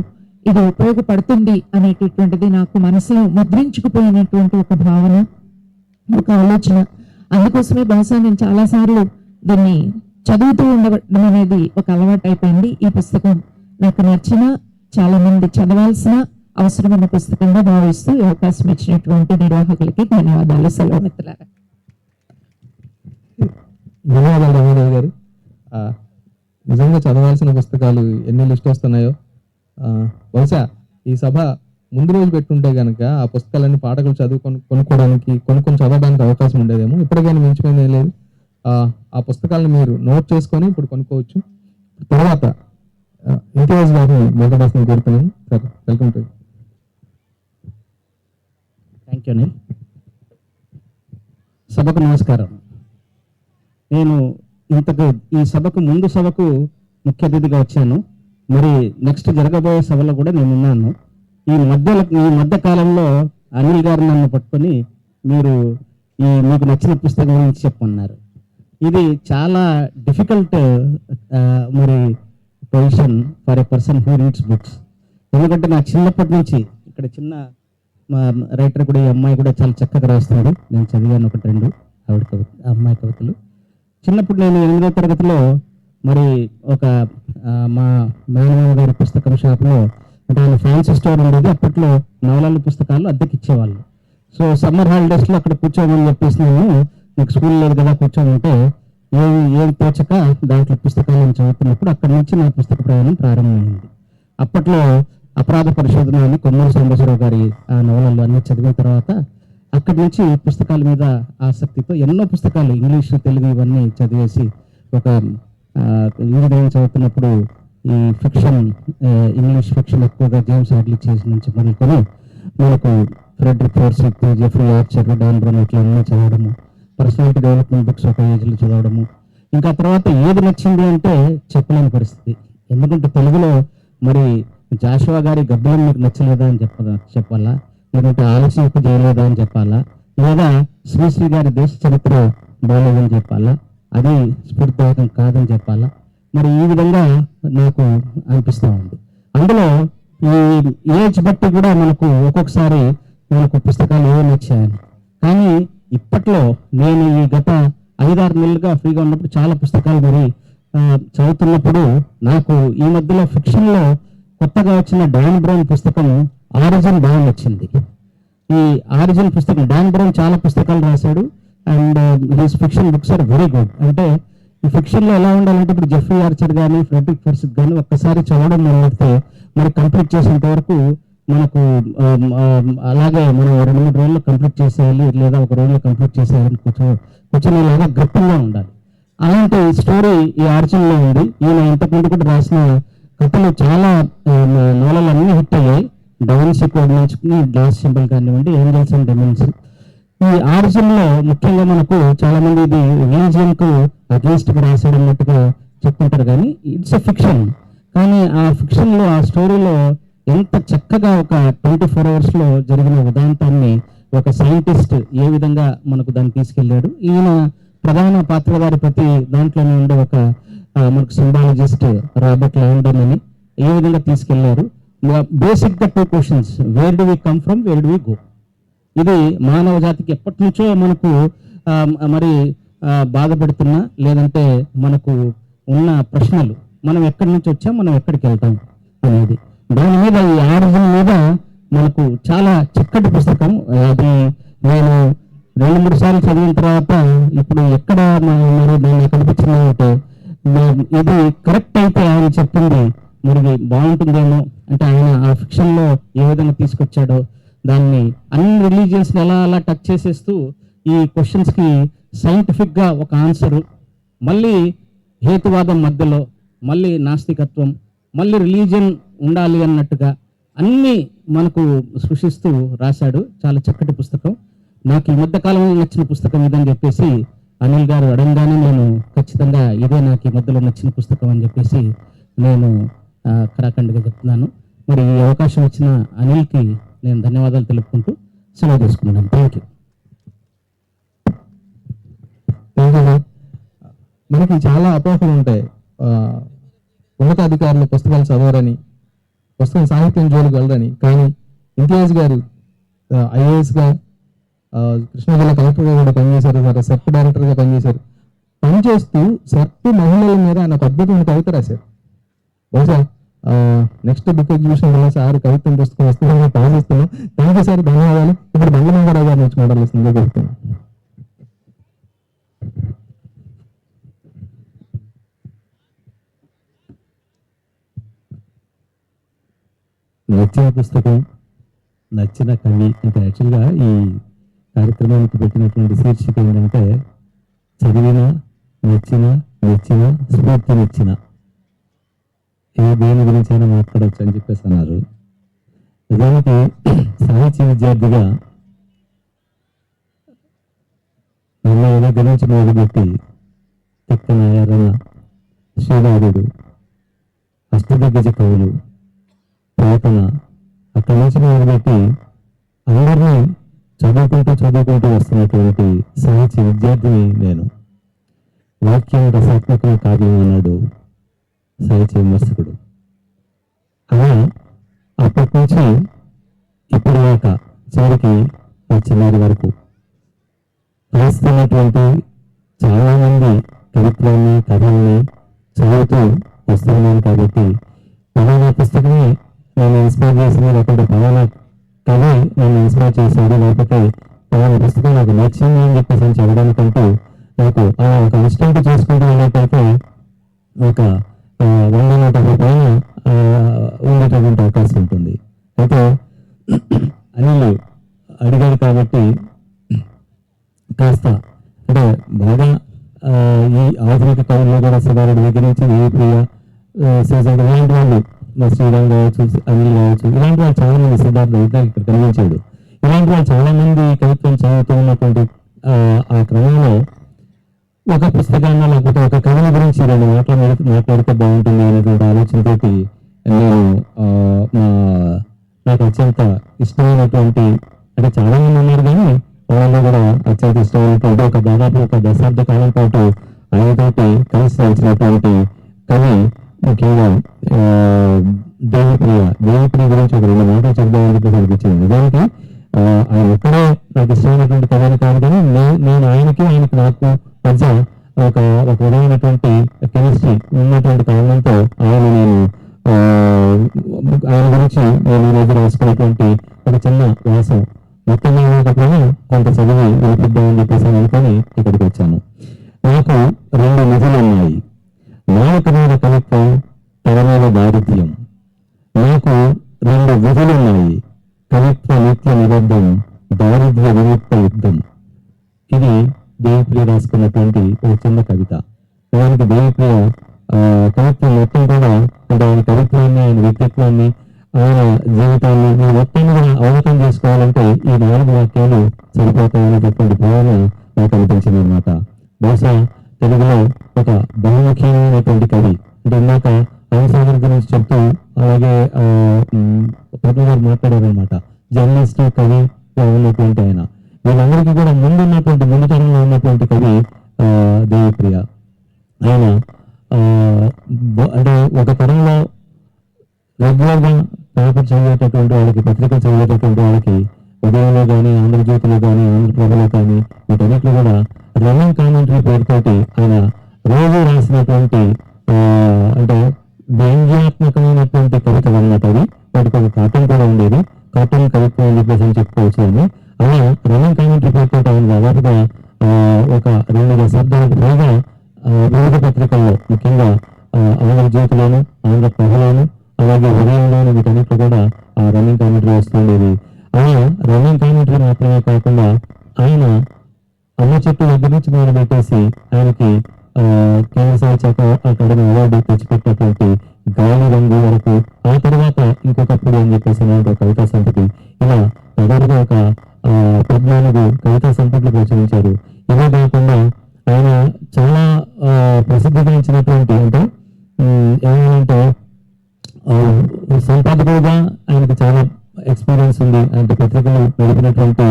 ఇది ఉపయోగపడుతుంది అనేటటువంటిది నాకు మనసులో ముద్రించుకుపోయినటువంటి ఒక భావన, ఒక ఆలోచన. అందుకోసమే బహుశా నేను చాలాసార్లు దీన్ని చదువుతూ ఉండడం అనేది ఒక అలవాటు అయిపోయింది. ఈ పుస్తకం నాకు నచ్చిన, చాలా మంది చదవాల్సిన అవసరమైన పుస్తకంగా భావిస్తూ ఈ అవకాశం ఇచ్చినటువంటి నిర్వాహకులకి ధన్యవాదాలు. సెలవు మిత్రులారా. ధన్యవాదాలు రమాదేవి గారు. నిజంగా చదవాల్సిన పుస్తకాలు ఎన్ని లిస్ట్ వస్తున్నాయో. బహుశా ఈ సభ ముందు రోజు పెట్టుంటే కనుక ఆ పుస్తకాలన్నీ పాఠకులు కొనుక్కోవడానికి కొనుక్కొని చదవడానికి అవకాశం ఉండేదేమో. ఇప్పటికైనా మించిపోయింది ఏం లేదు. ఆ పుస్తకాలను మీరు నోట్ చేసుకొని ఇప్పుడు కొనుక్కోవచ్చు. తర్వాత ఇంటియాజ్ గారిని వెంకటేశ్వరం కోరుతున్నాను. Sir, welcome to. Thank you Anil. సభకు నమస్కారం. నేను ఈ సభకు ముందు సభకు ముఖ్య అతిథిగా వచ్చాను. మరి నెక్స్ట్ జరగబోయే సభలో కూడా నేను ఉన్నాను. ఈ మధ్య కాలంలో అనిల్ గారు నన్ను పట్టుకొని మీకు నచ్చిన పుస్తకం గురించి చెప్పన్నారు. ఇది చాలా డిఫికల్ట్ మరి position for a person who reads books. ఎందుకంటే నా చిన్నప్పటి నుంచి ఇక్కడ చిన్న మా రైటర్ కూడా, ఈ అమ్మాయి కూడా చాలా చక్కగా రాస్తుంది. నేను చదివాను 1-2 అమ్మాయి కవితలు. చిన్నప్పుడు నేను 8వ తరగతిలో మరి ఒక మా మేనమామ గారి పుస్తకం షాప్లో, అంటే ఆయన ఫ్యాన్సీ స్టోర్ ఉండేది. అప్పట్లో నవలల పుస్తకాలు అద్దెకిచ్చేవాళ్ళు. సో సమ్మర్ హాలిడేస్లో అక్కడ కూర్చోమని చెప్పేసి నాకు స్కూల్ లేదు కదా కూర్చోమంటే ఏం తోచక దాంట్లో పుస్తకాలను చదువుతున్నప్పుడు అక్కడి నుంచి నా పుస్తక ప్రయాణం ప్రారంభమైంది. అప్పట్లో అపరాధ పరిశోధన అని కొమ్మూరు సాంబశివరావు గారి ఆ నవలలు అన్నీ చదివిన తర్వాత అక్కడి నుంచి పుస్తకాల మీద ఆసక్తితో ఎన్నో పుస్తకాలు ఇంగ్లీష్, తెలుగు ఇవన్నీ చదివేసి ఒక ఇంజనీరింగ్ చదువుతున్నప్పుడు ఈ ఫిక్షన్, ఇంగ్లీష్ ఫిక్షన్ ఎక్కువగా జేమ్స్ హాడ్లీ చేసి నుంచి మొదలుకొని మనకు Frederick Forsyth, Jeffrey Archer, Dan Brown ఇట్లా అన్నీ చదవడము, పర్సనాలిటీ డెవలప్మెంట్ బుక్స్ ఒక ఏజ్లో చదవడము. ఇంకా తర్వాత ఏది నచ్చింది అంటే చెప్పలేని పరిస్థితి. ఎందుకంటే తెలుగులో మరి జాషువా గారి గబ్బలం మీకు నచ్చలేదా అని చెప్పాలా, లేదంటే ఆలస్యం ఎక్కువ చేయలేదా అని చెప్పాలా, లేదా శ్రీశ్రీ గారి దేశ చరిత్ర బాగోలేదని చెప్పాలా, అది స్ఫూర్తిదాయకం కాదని చెప్పాలా. మరి ఈ విధంగా నాకు అనిపిస్తూ ఉంది. అందులో ఈ ఏజ్ బట్టి కూడా మనకు ఒక్కొక్కసారి మనకు పుస్తకాలు ఏమి నచ్చాయని. కానీ ఇప్పట్లో నేను ఈ గత 5-6 నెలలుగా ఫ్రీగా ఉన్నప్పుడు చాలా పుస్తకాలు మరి చదువుతున్నప్పుడు నాకు ఈ మధ్యలో ఫిక్షన్లో కొత్తగా వచ్చిన డాన్ బ్రౌన్ పుస్తకం ఆరిజిన్ బాగా నచ్చింది. ఈ ఆరిజిన్ పుస్తకం, డాన్ బ్రౌన్ చాలా పుస్తకాలు రాశాడు and his fiction books are very good. అంటే ఈ ఫిక్షన్లో ఎలా ఉండాలంటే ఇప్పుడు జెఫ్రీ ఆర్చర్ కానీ ఫ్రెడరిక్ ఫోర్సిత్ కానీ ఒక్కసారి చదవడం మొదలెడితే మరి కంప్లీట్ చేసేంత వరకు మనకు అలాగే మనం 2-3 రోజుల్లో కంప్లీట్ చేసేయాలి, లేదా ఒక రోజులో కంప్లీట్ చేసేయాలని కూర్చొనేలాగా గట్టిగా ఉండాలి. అలాంటి స్టోరీ ఈ ఆర్జిన్లో ఉంది. ఈయన ఇంతకుముందు కూడా రాసిన కథలు చాలా నవలలు అన్నీ హిట్ అయ్యాయి. డౌన్సీ కోడ్ నుంచి గ్లాస్ సింబల్ కానివ్వండి, ఏంజల్స్ అండ్ డెమన్స్. ఈ ఆర్జిన్లో ముఖ్యంగా మనకు చాలా మంది ఇది రిలీజియన్ కు అగేన్స్ట్ గా రాసాడు అన్నట్టుగా చెప్తుంటారు, కానీ ఇట్స్ ఎ ఫిక్షన్. కానీ ఆ ఫిక్షన్ లో, ఆ స్టోరీలో ఎంత చక్కగా ఒక 24 hours లో జరిగిన ఉదాంతాన్ని ఒక సైంటిస్ట్ ఏ విధంగా మనకు దాన్ని తీసుకెళ్లాడు. ఈయన ప్రధాన పాత్రధారి ప్రతి దాంట్లోనే ఉండే ఒక మనకు సింబాలజిస్ట్ రాబర్ట్ ల్యాండన్ అని ఏ విధంగా తీసుకెళ్లారు. బేసిక్ గా 2 questions: where do we come from, where do we go. ఇది మానవ జాతికి ఎప్పటి నుంచో మనకు మరి బాధపడుతున్నా, లేదంటే మనకు ఉన్న ప్రశ్నలు, మనం ఎక్కడి నుంచి వచ్చాం, మనం ఎక్కడికి వెళ్తాం అనేది. దాని మీద ఈ ఆరిజిన్ మీద మనకు చాలా చక్కటి పుస్తకం. అది నేను 2-3 సార్లు చదివిన తర్వాత ఇప్పుడు ఎక్కడ మరి దాన్ని కనిపించింది అంటే, ఇది కరెక్ట్ అయితే ఆయన చెప్పింది మరి బాగుంటుందేమో. అంటే ఆయన ఆ ఫిక్షన్ లో ఏ విధంగా తీసుకొచ్చాడో దాన్ని అన్ని రిలీజియన్స్ ఎలా అలా టచ్ చేసేస్తూ ఈ క్వశ్చన్స్ కి సైంటిఫిక్ గా ఒక ఆన్సరు, మళ్ళీ హేతువాదం మధ్యలో, మళ్ళీ నాస్తికత్వం, మళ్ళీ రిలీజియన్ ఉండాలి అన్నట్టుగా అన్నీ మనకు సృష్టిస్తూ రాశాడు. చాలా చక్కటి పుస్తకం. నాకు ఈ మధ్య కాలంలో నచ్చిన పుస్తకం ఇదని చెప్పేసి అనిల్ గారు అడగగానే నేను ఖచ్చితంగా ఇదే నాకు ఈ మధ్యలో నచ్చిన పుస్తకం అని చెప్పేసి నేను కరాఖండ్గా చెప్తున్నాను. మరి ఈ అవకాశం ఇచ్చిన అనిల్కి నేను ధన్యవాదాలు తెలుపుకుంటూ సెలవు తీసుకున్నాను. Thank you. మనకి చాలా అపోహలు ఉంటాయి. ఉన్నతాధికారులు పుస్తకాలు చదవరని, పుస్తకం సాహిత్యం జోలికి వెళ్ళరని. కానీ ఇంతియాజ్ గారు ఐఏఎస్గా కృష్ణా జిల్లా కలెక్టర్గా కూడా పనిచేశారు, సెర్ప్ డైరెక్టర్గా పనిచేశారు. పనిచేస్తూ సెర్ప్ మహిళల మీద ఆయన ఒక అద్భుతమైన కవిత రాశారు. బహుశా నెక్స్ట్ బుక్ ఎగ్జిబిషన్ వల్ల సార్ కవిత్వం పుస్తకం వస్తుందని ఆశిస్తున్నాం. థ్యాంక్ యూ సార్, ధన్యవాదాలు. ఇప్పుడు బంగళంగారావు గారు నుంచి మాట్లాడుతుందో చెప్తున్నాను. నచ్చిన పుస్తకం, నచ్చిన కవి. అంటే యాక్చువల్గా ఈ కార్యక్రమానికి పెట్టినటువంటి శీర్షిక ఏంటంటే చదివిన, నచ్చిన, మెచ్చిన, స్ఫూర్తినిచ్చిన. ఏ దేని గురించి అయినా మాట్లాడవచ్చు అని చెప్పేసి అన్నారు. నిజానికి సాహిత్య విద్యార్థిగా నన్ను దగ్గర నుంచి మొదలుపెట్టి తిక్కన, ఎర్రన, శ్రీనాథుడు, అష్టదిగ్గజ కవులు, పేతన, అక్కడి నుంచి మొదలుపెట్టి అందరినీ చదువుకుంటూ వస్తున్నటువంటి సాహిత్య విద్యార్థిని నేను. వాక్యం రసాత్మకం కావ్యం అన్నాడు సాహిత్య విమర్శకుడు. అలా అప్పటి నుంచి ఇప్పటి దాకా చివరికి చిన్నారి వరకు రాస్తున్నటువంటి చాలామంది కవిత్వాన్ని, కథల్ని చదువుతూ వస్తున్నాను. కాబట్టి పలానా పుస్తకమే నన్ను ఇన్స్పైర్ చేసింది, లేకపోతే పలానా కవి నన్ను ఇన్స్పైర్ చేశాడు, లేకపోతే పలానా పుస్తకం నాకు నచ్చింది అని చెప్పేసి చదవడానికంటూ నాకు అలా ఒక ఇన్స్టెంట్ చేసుకుంటూ వెళ్ళేటైతే ఒక 100-150 పైన ఉండేటటువంటి అవకాశం ఉంటుంది. అయితే అనిల్ అడిగాడు కాబట్టి కాస్త అంటే బాగా ఈ ఆధునిక కవుల్లో కూడా శివారెడ్డి దగ్గర నుంచి వేయిప్రియ, సీజన్ ఇలాంటి వాళ్ళు, శ్రీరామ్ కావచ్చు, అనిల్ కావచ్చు, ఇలాంటి వాళ్ళు చాలా మంది, సిద్ధార్థ ఇక్కడ కనిపించాడు, ఇలాంటి వాళ్ళు చాలా మంది కవిత్వం చదువుతూ ఉన్నటువంటి ఆ క్రమంలో ఒక పుస్తకాన్ని లేకపోతే ఒక కవిని గురించి 2 మాటలు మాట్లాడితే బాగుంటుంది అనేటువంటి ఆలోచనతోటి నేను నాకు అత్యంత ఇష్టమైనటువంటి, అంటే చాలా మంది ఉన్నారు కానీ వాళ్ళలో కూడా అత్యంత ఇష్టమైనటువంటి దాదాపు ఒక దశాబ్ద కాలం పాటు ఆయనతోటి కలిసి వచ్చినటువంటి కవి ముఖ్యంగా దేవిప్రియ గురించి ఒక 2 మాటలు చెప్దామని చెప్పేసి అనిపించింది. నిజానికి ఆయన ఒక్కడే నాకు ఇష్టమైనటువంటి కథని కాదు కానీ నేను ఆయనకి నాకు మధ్య ఒక విధమైనటువంటి కెమిస్ట్రీ ఉన్నటువంటి కారణంతో ఆయన గురించి నేను ఈరోజు రాసుకున్నటువంటి ఒక చిన్న వ్యాసం మొత్తంగా ఉన్నప్పుడు కొంత చదివి వినిపిద్దామని చెప్పేసి అనుకొని ఇక్కడికి వచ్చాను. నాకు 2 నిధులు ఉన్నాయి. నాలుక మీద కవిత్వం, తల మీద దారిద్ర్యం. నాకు 2 విధులు ఉన్నాయి. కవిత్వ నిత్య నిబద్ధం, దారిద్ర్య విముక్త యుద్ధం. ఇది దేవిప్రియ రాసుకున్నటువంటి ఒక చిన్న కవిత. దానికి దేవిప్రియ కవిత్వం మొత్తం కూడా, అంటే ఆయన కవిత్వాన్ని, ఆయన వ్యక్తిత్వాన్ని, ఆయన జీవితాన్ని మొత్తాన్ని కూడా అవగతం చేసుకోవాలంటే ఈ 4 వాక్యాలు సరిపోతాయనేటటువంటి భావన నాకు అనిపించింది అనమాట. బహుశా తెలుగులో ఒక బహుముఖ్యమైనటువంటి కవి, అంటే ఇందాక అంశాల గురించి చెప్తూ అలాగే పద్మ గారు మాట్లాడారనమాట. జర్నలిస్ట్, కవి ఉన్నటువంటి ఆయన, వీళ్ళందరికీ కూడా ముందు తరంలో ఉన్నటువంటి కవి దేవిప్రియ. ఆయన అంటే ఒక తరంలో రెగ్యులర్గా పేపర్ చదివేటటువంటి వాళ్ళకి, పత్రికలు చదివేటటువంటి వాళ్ళకి ఉదయంలో కానీ, ఆంధ్రజ్యోతిలో కానీ, ఆంధ్రప్రభలో కానీ వీటన్నిటిలో కూడా రన్నింగ్ కామెంటరీ పేరుతోటి ఆయన రోజు రాసినటువంటి అంటే వ్యంగ్యాత్మకమైనటువంటి కవితలు అన్నమాట. అవి వాటికి ఒక కార్టూన్ కూడా ఉండేది. కార్టూన్ కవిత్వం అని చెప్పేసి అని చెప్పుకోవచ్చు. అని అలా రన్నింగ్ కామెంటరీ పేరుతో ఆయన దాదాపుగా ఒక 2 దశాబ్దాలకు పైగా వివిధ పత్రికల్లో, ముఖ్యంగా ఆంధ్రజ్యోతిలోను, ఆంధ్రప్రభలోను, అలాగే ఉదయంలోను వీటన్నిటిలో కూడా ఆ రన్నింగ్ కామెంటరీ వస్తుండేది. అలా రన్నింగ్ కామెంటరీ మాత్రమే కాకుండా ఆయన అమ్మ చెట్టు దగ్గర నుంచి మొదలు పెట్టేసి ఆయనకి కేంద్ర సాహిత్య అకాడమీ అవార్డు తెచ్చిపెట్టినటువంటి గాలి రంగు వరకు, ఆ తర్వాత ఇంకొకప్పుడు అని చెప్పేసి ఒక కవితా సంపుటి, ఇలా దాదాపుగా ఒక 14 కవితా సంపుట్లు ప్రచురించారు. ఇవే కాకుండా ఆయన చాలా ప్రసిద్ధిగాంచినటువంటి, అంటే ఏమంటే సంపాదకుడుగా ఆయనకి చాలా ఎక్స్పీరియన్స్ ఉంది, అంటే పత్రికలు నడిపినటువంటి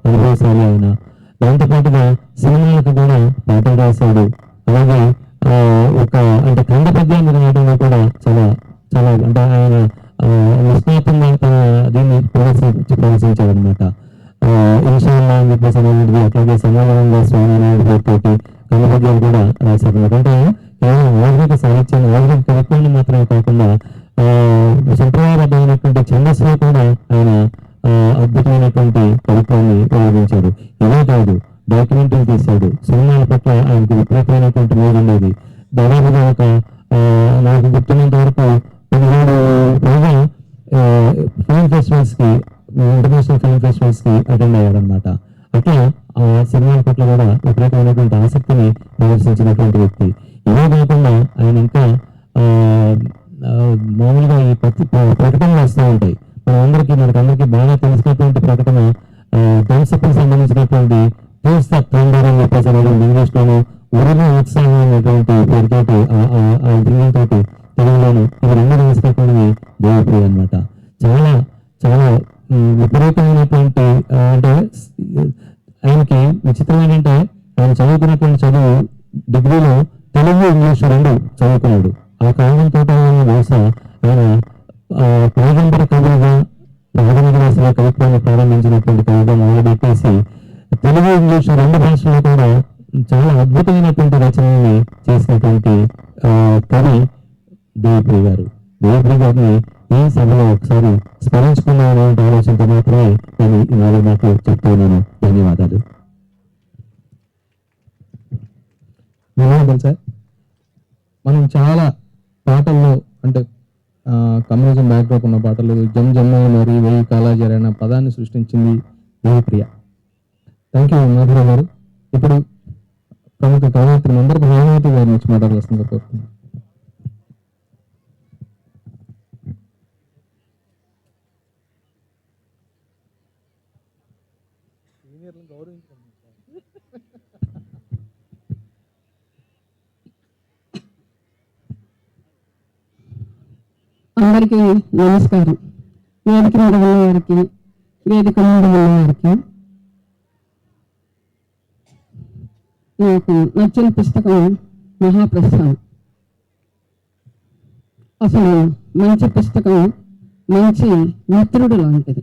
అనుభవశాలి ఆయన. దాంతోపాటుగా సినిమాలకు కూడా పాటలు రాశాడు. అలాగే ఒక అంటే ఖండ పద్యాన్ని రాయడంలో కూడా చాలా చాలా అంటే ఆయన నిష్ణాతంగా తన దీన్ని ప్రదర్శించాడు అనమాట. ఇన్షాల్లా అని చెప్పేసి అనేటువంటిది, అట్లాగే సమాధానంగా స్వామి తోటి ఖండ పద్యాలు కూడా రాశారు అనమాట. అంటే కేవలం ఆధునిక సాహిత్యాన్ని, ఆధునిక కవిత్వాన్ని మాత్రమే కాకుండా సంప్రదాయబద్ధమైనటువంటి ఛందస్సులో కూడా ఆయన అద్భుతమైనటువంటి కవిత్వాన్ని ప్రయోగించాడు. ఇదే కాదు, డాక్యుమెంటరీ తీశాడు. సినిమాల పట్ల ఆయనకు విపరీతమైనటువంటి మోజు ఉండేది. దాదాపుగా ఒక నాకు గుర్తున్నంత వరకు 17 పైగా ఫిల్మ్ ఫెస్టివల్స్ కి, ఇంటర్నేషనల్ ఫిల్మ్ ఫెస్టివల్స్ కి అటెండ్ అయ్యాడనమాట. అట్లా ఆ సినిమాల పట్ల కూడా విపరీతమైనటువంటి ఆసక్తిని ప్రదర్శించినటువంటి వ్యక్తి. ఇవే కాకుండా ఆయన ఇంకా మామూలుగా ఈ ప్రకటనలు వస్తూ ఉంటాయి. మనకందరికీ బాగా తెలిసినటువంటి ప్రకటన థమ్స్అప్కి సంబంధించినటువంటి టేస్ట్ ద థండర్ అని చెప్పేసి అనేటువంటి ఇంగ్లీష్ లోను, ఉరుము ఉత్సాహం అనేటువంటి పేరుతోటి ఆ డ్రీమ్ తోటి తెలుగులోను, ఇవి రెండు తెలిసినటువంటి దేవప్రియ అనమాట. చాలా చాలా విపరీతమైనటువంటి అంటే ఆయనకి విచిత్రం ఏంటంటే, ఆయన చదువుకున్నటువంటి చదువు డిగ్రీలో తెలుగు ఇంగ్లీష్ రెండు చదువుకున్నాడు. ఆ కారణంతో బహుశా ఆయన కాదంబరి కవులుగా ప్రాథమిక దశలో కవిత్వాన్ని ప్రారంభించినటువంటి కవిగా మొదలుపెట్టేసి తెలుగు ఇంగ్లీష్ రెండు భాషల్లో కూడా చాలా అద్భుతమైనటువంటి రచనల్ని చేసినటువంటి కవి దేవప్రియ గారు. దేవప్రియ గారిని ఈ సభలో ఒకసారి స్మరించుకున్నాను అనే ఆలోచనతో మాత్రమే నేను ఈ 4 మాటలు చెప్తున్నాను. ధన్యవాదాలు. ధన్యవాదాలు సార్. మనం చాలా పాటల్లో, అంటే కమ్యూనిజం బ్యాక్డ్రాప్ ఉన్న పాటలు, జమ్ జమ్మ మరి 1000 కాలాజారి అనే పదాన్ని సృష్టించింది దేవప్రియ. థ్యాంక్ యూ మాధురావు గారు. ఇప్పుడు ప్రముఖ కవయిత్రి మందరపు హేమావతి గారి నుంచి మాట్లాడాల్సిందిగా కోరుతున్నాను. అందరికీ నమస్కారం. వేదిక మీద ఉన్న వారికి, వేదిక మీద ఉన్న వారికి. నాకు నచ్చిన పుస్తకం మహాప్రస్థానం. అసలు మంచి పుస్తకం మంచి మిత్రుడు లాంటిది.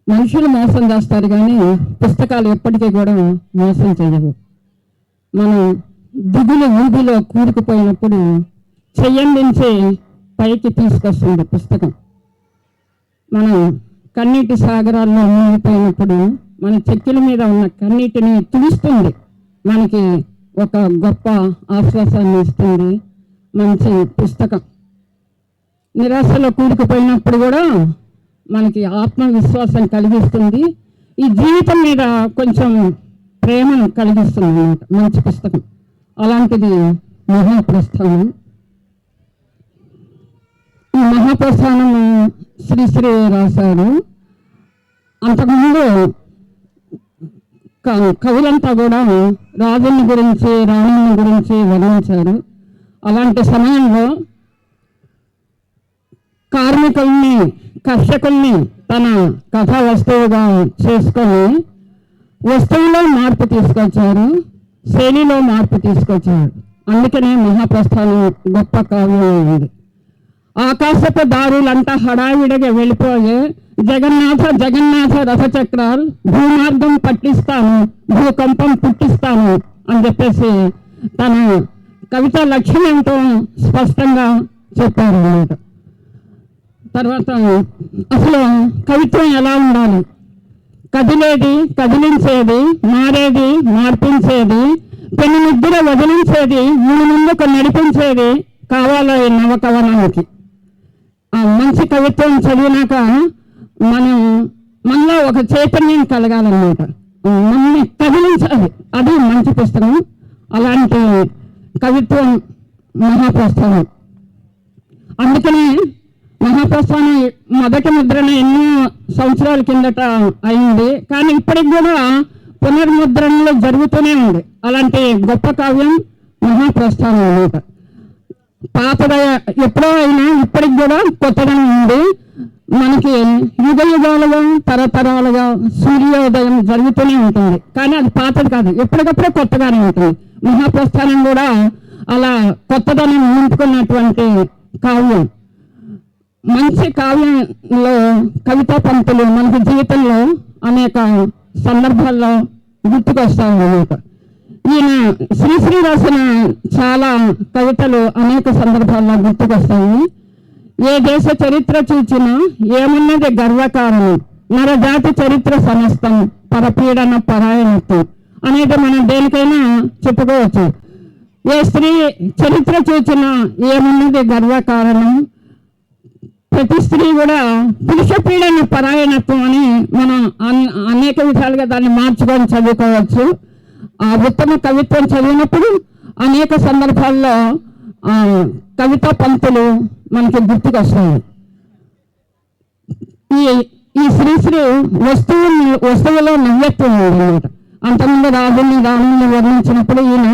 మనుషులు మోసం చేస్తారు కానీ పుస్తకాలు ఎప్పటికీ కూడా మోసం చేయవు. మనం దిగులు ఊబిలో కూరుకుపోయినప్పుడు చెయ్యందించి పైకి తీసుకొస్తుంది పుస్తకం. మనం కన్నీటి సాగరాల్లో మునిగిపోయినప్పుడు మన చెక్కుల మీద ఉన్న కన్నీటిని తుడుస్తుంది, మనకి ఒక గొప్ప ఆశ్వాసాన్ని ఇస్తుంది మంచి పుస్తకం. నిరాశలో కూరుకుపోయినప్పుడు కూడా మనకి ఆత్మవిశ్వాసం కలిగిస్తుంది, ఈ జీవితం మీద కొంచెం ప్రేమను కలిగిస్తుంది అన్నమాట మంచి పుస్తకం. అలాంటిది మహాప్రస్థానం. ఈ మహాప్రస్థానం శ్రీశ్రీ రాశాడు. అంతకుముందు కవులంతా కూడా రాజుని గురించి, రాణుని గురించి వర్ణించారు. అలాంటి సమయంలో కార్మికుల్ని, కర్షకుల్ని తన కథా వస్తువుగా చేసుకొని వస్తువులో మార్పు తీసుకొచ్చారు, శైలిలో మార్పు తీసుకొచ్చారు. అందుకనే మహాప్రస్థానం గొప్ప కావ్యం ఉంది. ఆకాశపు దారులంతా హడావిడిగా వెళ్ళిపోయే జగన్నాథ జగన్నాథ రథచక్రాలు, భూమార్గం పట్టిస్తాను, భూకంపం పుట్టిస్తాను అని చెప్పేసి తన కవిత లక్ష్యం ఏంటో స్పష్టంగా చెప్పారు అన్నమాట. తర్వాత అసలు కవిత్వం ఎలా ఉండాలి? కదిలేది కదిలించేది, మారేది మార్పించేది, పెను ముద్దుల వదిలించేది, ముందుకు నడిపించేది కావాలో ఈ నవకవనానికి. ఆ మంచి కవిత్వం చదివినాక మనలో ఒక చైతన్యం కలగాలన్నమాట, మనల్ని కదిలించాలి. అది మంచి పుస్తకం. అలాంటి కవిత్వం మహాప్రస్థానం. అందుకని మహాప్రస్థానం మొదటి ముద్రణ ఎన్నో సంవత్సరాల కిందట అయింది, కానీ ఇప్పటికి కూడా పునర్ముద్రణలో జరుగుతూనే ఉంది. అలాంటి గొప్ప కావ్యం మహాప్రస్థానం అన్నమాట. పాతద ఎప్పుడో అయినా ఇప్పటికి కూడా కొత్తదనం ఉంది. మనకి యుగ యుగాలుగా తరతరాలుగా సూర్యోదయం జరుగుతూనే ఉంటుంది, కానీ అది పాతది కాదు, ఎప్పటికప్పుడే కొత్తగానే ఉంటుంది. మహాప్రస్థానం కూడా అలా కొత్తదనం నింపుకున్నటువంటి కావ్యం. మంచి కావ్యంలో కవితా పంక్తులు మనకి జీవితంలో అనేక సందర్భాల్లో గుర్తుకొస్తాయి అన్నమాట. ఈయన శ్రీశ్రీ రాసిన చాలా కవితలు అనేక సందర్భాల్లో గుర్తుకొస్తాయి. ఏ దేశ చరిత్ర చూచినా ఏమున్నది గర్వకారణం, నరజాతి చరిత్ర సమస్తం పరపీడన పరాయణత్వం అనేది మనం దేనికైనా చెప్పుకోవచ్చు. ఏ స్త్రీ చరిత్ర చూచినా ఏమున్నది గర్వకారణం, ప్రతి స్త్రీ కూడా పురుష పీడన పరాయణత్వం అని మనం అనేక విధాలుగా దాన్ని మార్చుకొని చదువుకోవచ్చు. ఆ ఉత్తమ కవిత్వం చదివినప్పుడు అనేక సందర్భాల్లో కవితా పంక్తులు మనకి గుర్తుకొస్తాయి. ఈ శ్రీశ్రీ వస్తువులో నవ్యత్వం అన్నమాట. అంతకుముందు రాజుని రాముని వర్ణించినప్పుడు ఈయన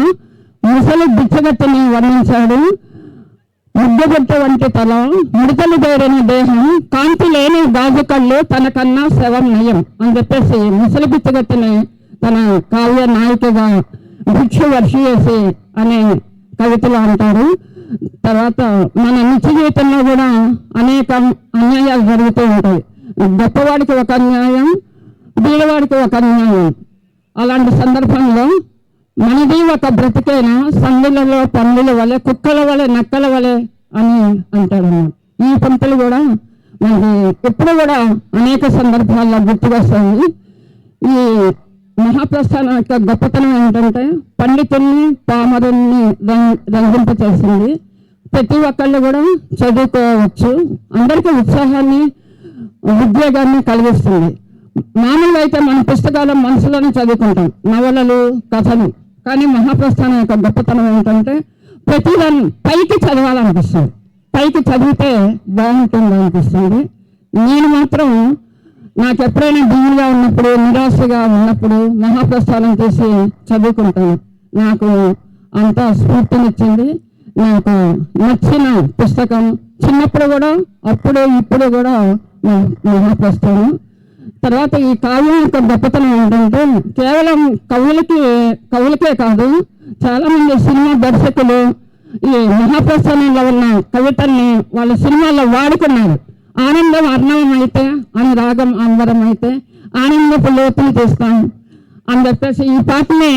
ముసలి బిచ్చగత్తని వర్ణించాడు. ముద్దగొట్ట వంటి తల, ముడతలు దేరిన దేహం, కాంతి లేని గాజు కళ్ళు, తనకన్నా శవం నయం అని చెప్పేసి ముసలి బిచ్చగత్తని తన కావ్య నాయికగా భిక్షు వర్షియేసి అనే కవితలు అంటారు. తర్వాత మన నిత్య జీవితంలో కూడా అనేక అన్యాయాలు జరుగుతూ ఉంటాయి. గొప్పవాడికి ఒక అన్యాయం, బీదవాడికి ఒక అన్యాయం. అలాంటి సందర్భంలో మనది ఒక బ్రతికైనా సందులలో పందుల వలె, కుక్కల వలె, నక్కల వలె అని అంటాడు. ఈ పంక్తులు కూడా మనకి ఎప్పుడు కూడా అనేక సందర్భాల్లో గుర్తుకొస్తాయి. ఈ మహాప్రస్థానం యొక్క గొప్పతనం ఏంటంటే పండితుల్ని పామరుల్ని రంజింపచేసింది. ప్రతి ఒక్కళ్ళు కూడా చదువుకోవచ్చు, అందరికీ ఉత్సాహాన్ని ఉద్వేగాన్ని కలిగిస్తుంది. మామూలుగా అయితే మన పుస్తకాలు మనసులోనే చదువుకుంటాం, నవలలు కథలు, కానీ మహాప్రస్థానం యొక్క గొప్పతనం ఏంటంటే ప్రతిదాన్ని పైకి చదవాలనిపిస్తుంది, పైకి చదివితే బాగుంటుంది అనిపిస్తుంది. నేను మాత్రం నాకు ఎప్పుడైనా దిగులుగా ఉన్నప్పుడు, నిరాశగా ఉన్నప్పుడు మహాప్రస్థానం తీసి చదువుకుంటాను. నాకు అంత స్ఫూర్తినిచ్చింది. నాకు నచ్చిన పుస్తకం చిన్నప్పుడు కూడా, అప్పుడు ఇప్పుడు కూడా మహాప్రస్థానం. తర్వాత ఈ కావ్యం యొక్క గొప్పతనం ఏంటంటే కేవలం కవులకే కాదు, చాలా మంది సినిమా దర్శకులు ఈ మహాప్రస్థానంలో ఉన్న కవితల్ని వాళ్ళ సినిమాల్లో వాడుకున్నారు. ఆనందం అర్ణవం అయితే, అనురాగం అంబరం అయితే, ఆనందపు లోతులు తీస్తాం అని చెప్పేసి ఈ పాటని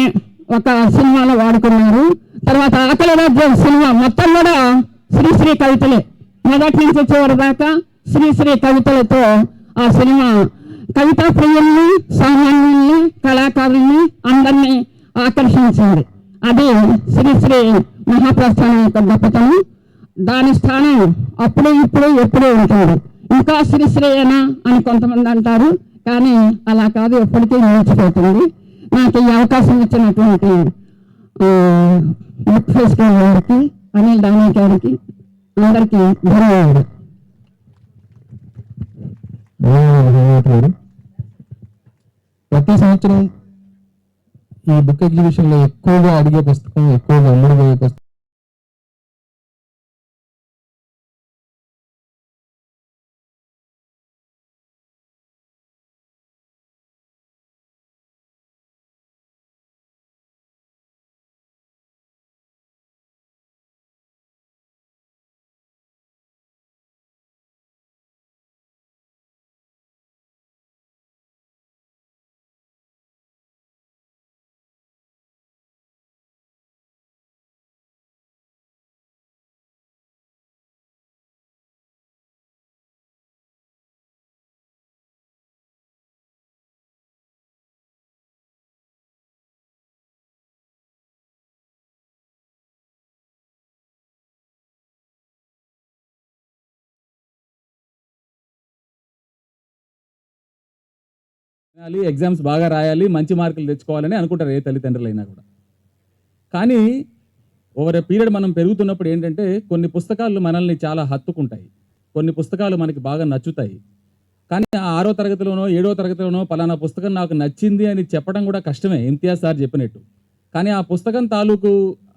ఒక సినిమాలో వాడుకున్నారు. తర్వాత ఆకలి రాజ్యం సినిమా మొత్తం కూడా శ్రీశ్రీ కవితలే, మొదటి నుంచి చివరి దాకా శ్రీశ్రీ కవితలతో ఆ సినిమా కవితా ప్రియుల్ని, సామాన్యుల్ని, కళాకారుల్ని అందరినీ ఆకర్షించింది. అది శ్రీశ్రీ మహాప్రస్థానం యొక్క గొప్పతనం. దాని స్థానం అప్పుడు ఇప్పుడు ఎప్పుడూ ఉంటుంది. ఇంకా శ్రీశ్రీయేనా అని కొంతమంది అంటారు, కానీ అలా కాదు, ఎప్పటికీ నిలిచిపోతుంది. నాకు ఈ అవకాశం ఇచ్చినటువంటి బుక్ ఫెస్టివల్ గారికి, అనిల్ దాని గారికి, అందరికీ ధన్యవాదాలు. ప్రతి సంవత్సరం ఈ బుక్ ఎగ్జిబిషన్ లో ఎక్కువగా అడిగే పుస్తకం, ఎక్కువగా అమ్ముడుపోయే పుస్తకం ఎగ్జామ్స్ బాగా రాయాలి, మంచి మార్కులు తెచ్చుకోవాలని అనుకుంటారు ఏ తల్లిదండ్రులైనా కూడా. కానీ ఓవర్ ఏ పీరియడ్ మనం పెరుగుతున్నప్పుడు ఏంటంటే కొన్ని పుస్తకాలు మనల్ని చాలా హత్తుకుంటాయి, కొన్ని పుస్తకాలు మనకి బాగా నచ్చుతాయి. కానీ ఆ 6వ తరగతిలోనో 7వ తరగతిలోనో పలానా పుస్తకం నాకు నచ్చింది అని చెప్పడం కూడా కష్టమే, ఇంతియాజ్ సార్ చెప్పినట్టు. కానీ ఆ పుస్తకం తాలూకు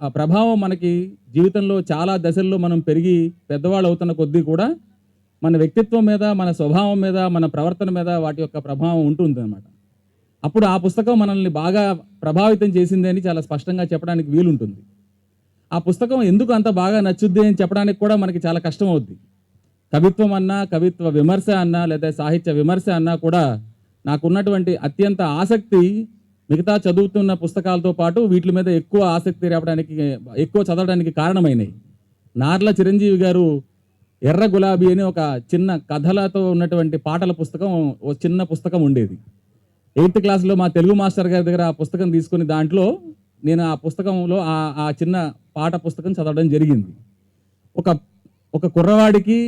ఆ ప్రభావం మనకి జీవితంలో చాలా దశల్లో మనం పెరిగి పెద్దవాళ్ళు అవుతున్న కొద్దీ కూడా మన వ్యక్తిత్వం మీద, మన స్వభావం మీద, మన ప్రవర్తన మీద వాటి యొక్క ప్రభావం ఉంటుంది అన్నమాట. అప్పుడు ఆ పుస్తకం మనల్ని బాగా ప్రభావితం చేసింది అని చాలా స్పష్టంగా చెప్పడానికి వీలుంటుంది. ఆ పుస్తకం ఎందుకు అంత బాగా నచ్చుద్ది అని చెప్పడానికి కూడా మనకి చాలా కష్టం అవుద్ది. కవిత్వం అన్నా, కవిత్వ విమర్శ అన్నా, లేదా సాహిత్య విమర్శ అన్నా కూడా నాకున్నటువంటి అత్యంత ఆసక్తి మిగతా చదువుతున్న పుస్తకాలతో పాటు వీటి మీద ఎక్కువ ఆసక్తి రేపడానికి, ఎక్కువ చదవడానికి కారణమైనవి. నార్ల చిరంజీవి గారు ఎర్ర గులాబీ అని ఒక చిన్న కథలతో ఉన్నటువంటి పాటల పుస్తకం, ఓ చిన్న పుస్తకం ఉండేది. 8th క్లాస్లో మా తెలుగు మాస్టర్ గారి దగ్గర ఆ పుస్తకం తీసుకుని దాంట్లో నేను ఆ పుస్తకంలో ఆ చిన్న పాట పుస్తకం చదవడం జరిగింది. ఒక కుర్రవాడికి,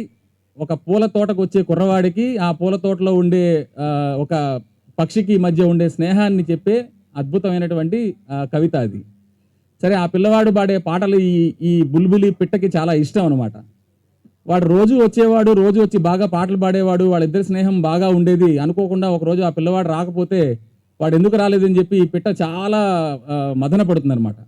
ఒక పూల తోటకు వచ్చే కుర్రవాడికి ఆ పూల తోటలో ఉండే ఒక పక్షికి మధ్య ఉండే స్నేహాన్ని చెప్పే అద్భుతమైనటువంటి కవిత అది. సరే, ఆ పిల్లవాడు పాడే పాటలు ఈ బుల్బులి పిట్టకి చాలా ఇష్టం అనమాట. వాడు రోజు వచ్చేవాడు, రోజు వచ్చి బాగా పాటలు పాడేవాడు, వాళ్ళిద్దరి స్నేహం బాగా ఉండేది. అనుకోకుండా ఒకరోజు ఆ పిల్లవాడు రాకపోతే వాడు ఎందుకు రాలేదని చెప్పి ఈ పిట్ట చాలా మదన పడుతుంది అనమాట.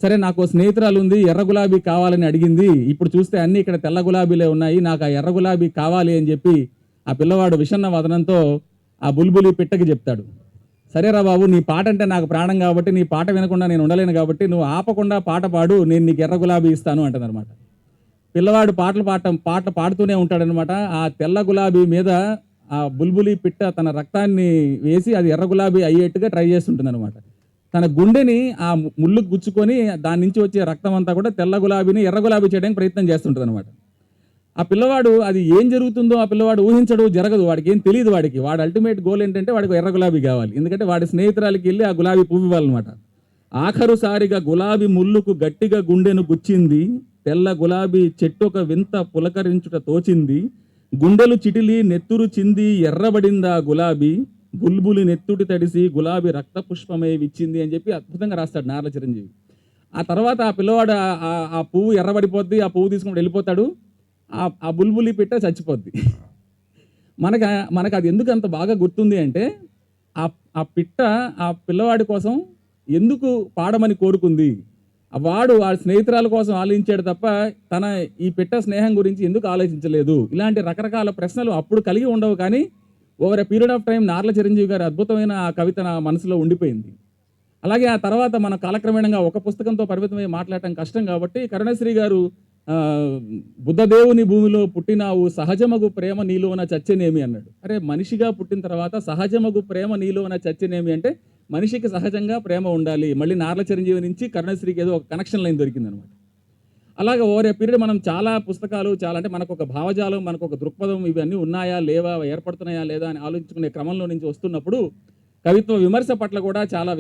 సరే, నాకు స్నేహితురాలు ఉంది, ఎర్ర గులాబీ కావాలని అడిగింది, ఇప్పుడు చూస్తే అన్నీ ఇక్కడ తెల్ల గులాబీలే ఉన్నాయి, నాకు ఆ ఎర్ర గులాబీ కావాలి అని చెప్పి ఆ పిల్లవాడు విషన్న వదనంతో ఆ బుల్బులి పిట్టకి చెప్తాడు. సరేరా బాబు, నీ పాట అంటే నాకు ప్రాణం కాబట్టి, నీ పాట వినకుండా నేను ఉండలేను కాబట్టి నువ్వు ఆపకుండా పాట పాడు, నేను నీకు ఎర్ర గులాబీ ఇస్తాను అంటదనమాట. పిల్లవాడు పాటలు పాడుతూనే ఉంటాడనమాట. ఆ తెల్ల గులాబీ మీద ఆ బుల్బులి పిట్ట తన రక్తాన్ని వేసి అది ఎర్ర గులాబీ అయ్యేట్టుగా ట్రై చేస్తుంటుంది అనమాట. తన గుండెని ఆ ముళ్ళుకు గుచ్చుకొని దాని నుంచి వచ్చే రక్తం అంతా కూడా తెల్ల గులాబీని ఎర్ర గులాబీ చేయడానికి ప్రయత్నం చేస్తుంటుంది అనమాట. ఆ పిల్లవాడు అది ఏం జరుగుతుందో ఆ పిల్లవాడు ఊహించడు, జరగదు, వాడికి ఏం తెలియదు. వాడి అల్టిమేట్ గోల్ ఏంటంటే వాడికి ఎర్ర గులాబీ కావాలి, ఎందుకంటే వాడి స్నేహితురాలకి వెళ్ళి ఆ గులాబీ పువ్వు ఇవ్వాలన్నమాట. ఆఖరుసారిగా గులాబీ ముళ్ళుకు గట్టిగా గుండెను గుచ్చింది, తెల్ల గులాబీ చెట్టొక వింత పులకరించుట తోచింది, గుండెలు చిటిలి నెత్తురు చింది ఎర్రబడిందా గులాబీ, బుల్బులి నెత్తుటి తడిసి గులాబీ రక్త పుష్పమై విచ్చింది అని చెప్పి అద్భుతంగా రాస్తాడు నార్ల చిరంజీవి. ఆ తర్వాత ఆ పిల్లవాడు ఆ పువ్వు ఎర్రబడిపోద్ది, ఆ పువ్వు తీసుకుని వెళ్ళిపోతాడు, ఆ బుల్బులి పిట్ట చచ్చిపోద్ది. మనకు అది ఎందుకు అంత బాగా గుర్తుంది అంటే ఆ పిట్ట ఆ పిల్లవాడి కోసం ఎందుకు పాడమని కోరుకుంది, వాడు వాడి స్నేహితురాల కోసం ఆలోచించాడు తప్ప ఈ పిట్ట స్నేహం గురించి ఎందుకు ఆలోచించలేదు. ఇలాంటి రకరకాల ప్రశ్నలు అప్పుడు కలిగి ఉండవు, కానీ over a period of time Narla Chiranjeevi గారు అద్భుతమైన ఆ కవిత నా మనసులో ఉండిపోయింది. అలాగే ఆ తర్వాత మన కాలక్రమేణంగా ఒక పుస్తకంతో పరిమితమై మాట్లాడటం కష్టం కాబట్టి కరుణశ్రీ గారు బుద్ధదేవుని భూమిలో పుట్టినావు, సహజమగు ప్రేమ నీలోన చచ్చెనేమి అన్నాడు. అరే, మనిషిగా పుట్టిన తర్వాత సహజమగు ప్రేమ నీలోన చచ్చెనేమి అంటే మనిషికి సహజంగా ప్రేమ ఉండాలి. మళ్ళీ నార్ల చిరంజీవి నుంచి కరుణశ్రీకి ఏదో ఒక కనెక్షన్ లైన్ దొరికింది అనమాట. అలాగే ఓవర్ ఏ పీరియడ్ మనం చాలా పుస్తకాలు, చాలా అంటే మనకు ఒక భావజాలం, మనకు ఒక దృక్పథం, ఇవన్నీ ఉన్నాయా లేవా, ఏర్పడుతున్నాయా లేదా అని ఆలోచించుకునే క్రమంలో నుంచి వస్తున్నప్పుడు కవిత్వ విమర్శ పట్ల కూడా చాలా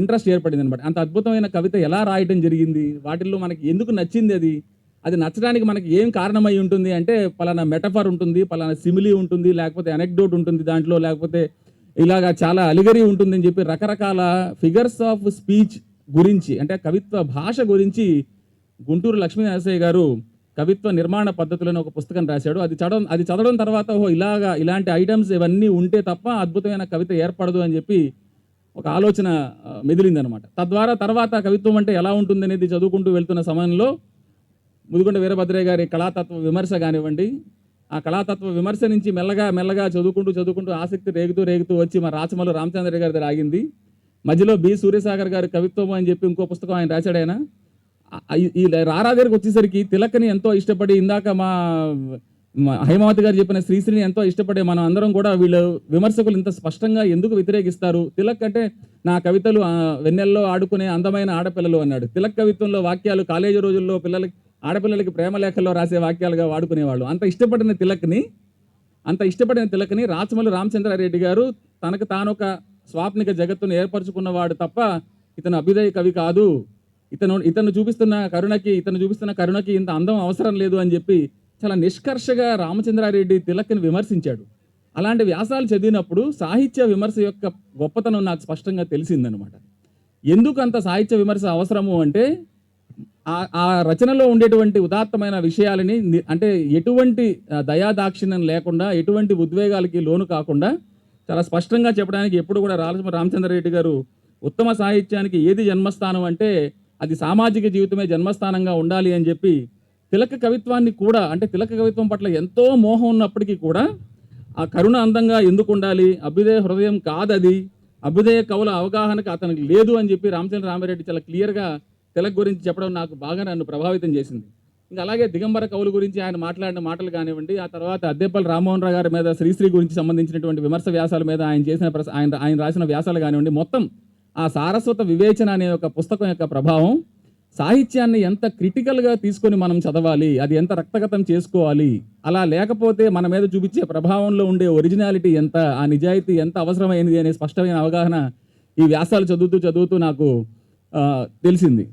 ఇంట్రెస్ట్ ఏర్పడింది అనమాట. అంత అద్భుతమైన కవిత ఎలా రాయడం జరిగింది, వాటిల్లో మనకి ఎందుకు నచ్చింది, అది నచ్చడానికి మనకి ఏం కారణమై ఉంటుంది అంటే పలానా మెటఫర్ ఉంటుంది, పలానా సిమిలీ ఉంటుంది, లేకపోతే అనెక్డోట్ ఉంటుంది దాంట్లో, లేకపోతే ఇలాగా చాలా అలిగరీ ఉంటుందని చెప్పి రకరకాల ఫిగర్స్ ఆఫ్ స్పీచ్ గురించి, అంటే కవిత్వ భాష గురించి గుంటూరు లక్ష్మీనరసయ్య గారు కవిత్వ నిర్మాణ పద్ధతులను ఒక పుస్తకం రాశాడు. అది చదవడం తర్వాత ఇలాంటి ఐటమ్స్ ఇవన్నీ ఉంటే తప్ప అద్భుతమైన కవిత ఏర్పడదు అని చెప్పి ఒక ఆలోచన మెదిలిందనమాట. తద్వారా తర్వాత కవిత్వం అంటే ఎలా ఉంటుంది అనేది చదువుకుంటూ వెళ్తున్న సమయంలో ముదిగొండ వీరభద్రయ్య గారి కళాతత్వ విమర్శ కానివ్వండి, ఆ కళాతత్వ విమర్శ నుంచి మెల్లగా చదువుకుంటూ ఆసక్తి రేగుతూ వచ్చి మా రాచమల్లు రామచంద్ర గారి దగ్గర ఆగింది. మధ్యలో బి సూర్యసాగర్ గారి కవిత్వం అని చెప్పి ఇంకో పుస్తకం ఆయన రాశాడు. ఆయన ఈ రారా దగ్గరికి వచ్చేసరికి తిలక్ని ఎంతో ఇష్టపడి, ఇందాక మా హైమావతి గారు చెప్పిన శ్రీశ్రీని ఎంతో ఇష్టపడే మనం అందరం కూడా వీళ్ళు విమర్శకులు ఇంత స్పష్టంగా ఎందుకు వ్యతిరేకిస్తారు, తిలక్ అంటే నా కవితలు వెన్నెల్లో ఆడుకునే అందమైన ఆడపిల్లలు అన్నాడు. తిలక్ కవిత్వంలో వాక్యాలు కాలేజీ రోజుల్లో ఆడపిల్లలకి ప్రేమ లేఖల్లో రాసే వాక్యాలుగా వాడుకునేవాళ్ళు. అంత ఇష్టపడిన తిలక్ని రాచమల్లు రామచంద్రారెడ్డి గారు తనకు తానొక స్వాప్నిక జగత్తును ఏర్పరచుకున్నవాడు తప్ప ఇతను అభ్యుదయ కవి కాదు, ఇతను చూపిస్తున్న కరుణకి ఇంత అందం అవసరం లేదు అని చెప్పి చాలా నిష్కర్షగా రామచంద్రారెడ్డి తిలక్ని విమర్శించాడు. అలాంటి వ్యాసాలు చదివినప్పుడు సాహిత్య విమర్శ యొక్క గొప్పతనం నాకు స్పష్టంగా తెలిసిందనమాట. ఎందుకు అంత సాహిత్య విమర్శ అవసరము అంటే ఆ రచనలో ఉండేటువంటి ఉదాత్తమైన విషయాలని అంటే ఎటువంటి దయాదాక్షిణ్యం లేకుండా, ఎటువంటి ఉద్వేగాలకి లోను కాకుండా చాలా స్పష్టంగా చెప్పడానికి ఎప్పుడు కూడా రామచంద్రారెడ్డి గారు ఉత్తమ సాహిత్యానికి ఏది జన్మస్థానం అంటే అది సామాజిక జీవితమే జన్మస్థానంగా ఉండాలి అని చెప్పి తిలక కవిత్వాన్ని కూడా, అంటే తిలక కవిత్వం పట్ల ఎంతో మోహం ఉన్నప్పటికీ కూడా ఆ కరుణ అందంగా ఎందుకు ఉండాలి, అభ్యుదయ హృదయం కాదది, అభ్యుదయ కవుల అవగాహనకు అతనికి లేదు అని చెప్పి రామరెడ్డి చాలా క్లియర్గా తిలక్ గురించి చెప్పడం నాకు బాగా నన్ను ప్రభావితం చేసింది. ఇంకా అలాగే దిగంబర కవుల గురించి ఆయన మాట్లాడిన మాటలు కానివ్వండి, ఆ తర్వాత అద్దేపల్లి రామ్మోహన్ రావు గారి మీద శ్రీశ్రీ గురించి సంబంధించినటువంటి విమర్శ వ్యాసాల మీద ఆయన చేసిన ఆయన రాసిన వ్యాసాలు కానివ్వండి, మొత్తం ఆ సారస్వత వివేచన అనే ఒక పుస్తకం యొక్క ప్రభావం సాహిత్యాన్ని ఎంత క్రిటికల్గా తీసుకొని మనం చదవాలి, అది ఎంత రక్తగతం చేసుకోవాలి, అలా లేకపోతే మన మీద చూపించే ప్రభావంలో ఉండే ఒరిజినాలిటీ ఎంత, ఆ నిజాయితీ ఎంత అవసరమైనది అనే స్పష్టమైన అవగాహన ఈ వ్యాసాలు చదువుతూ నాకు తెలిసింది.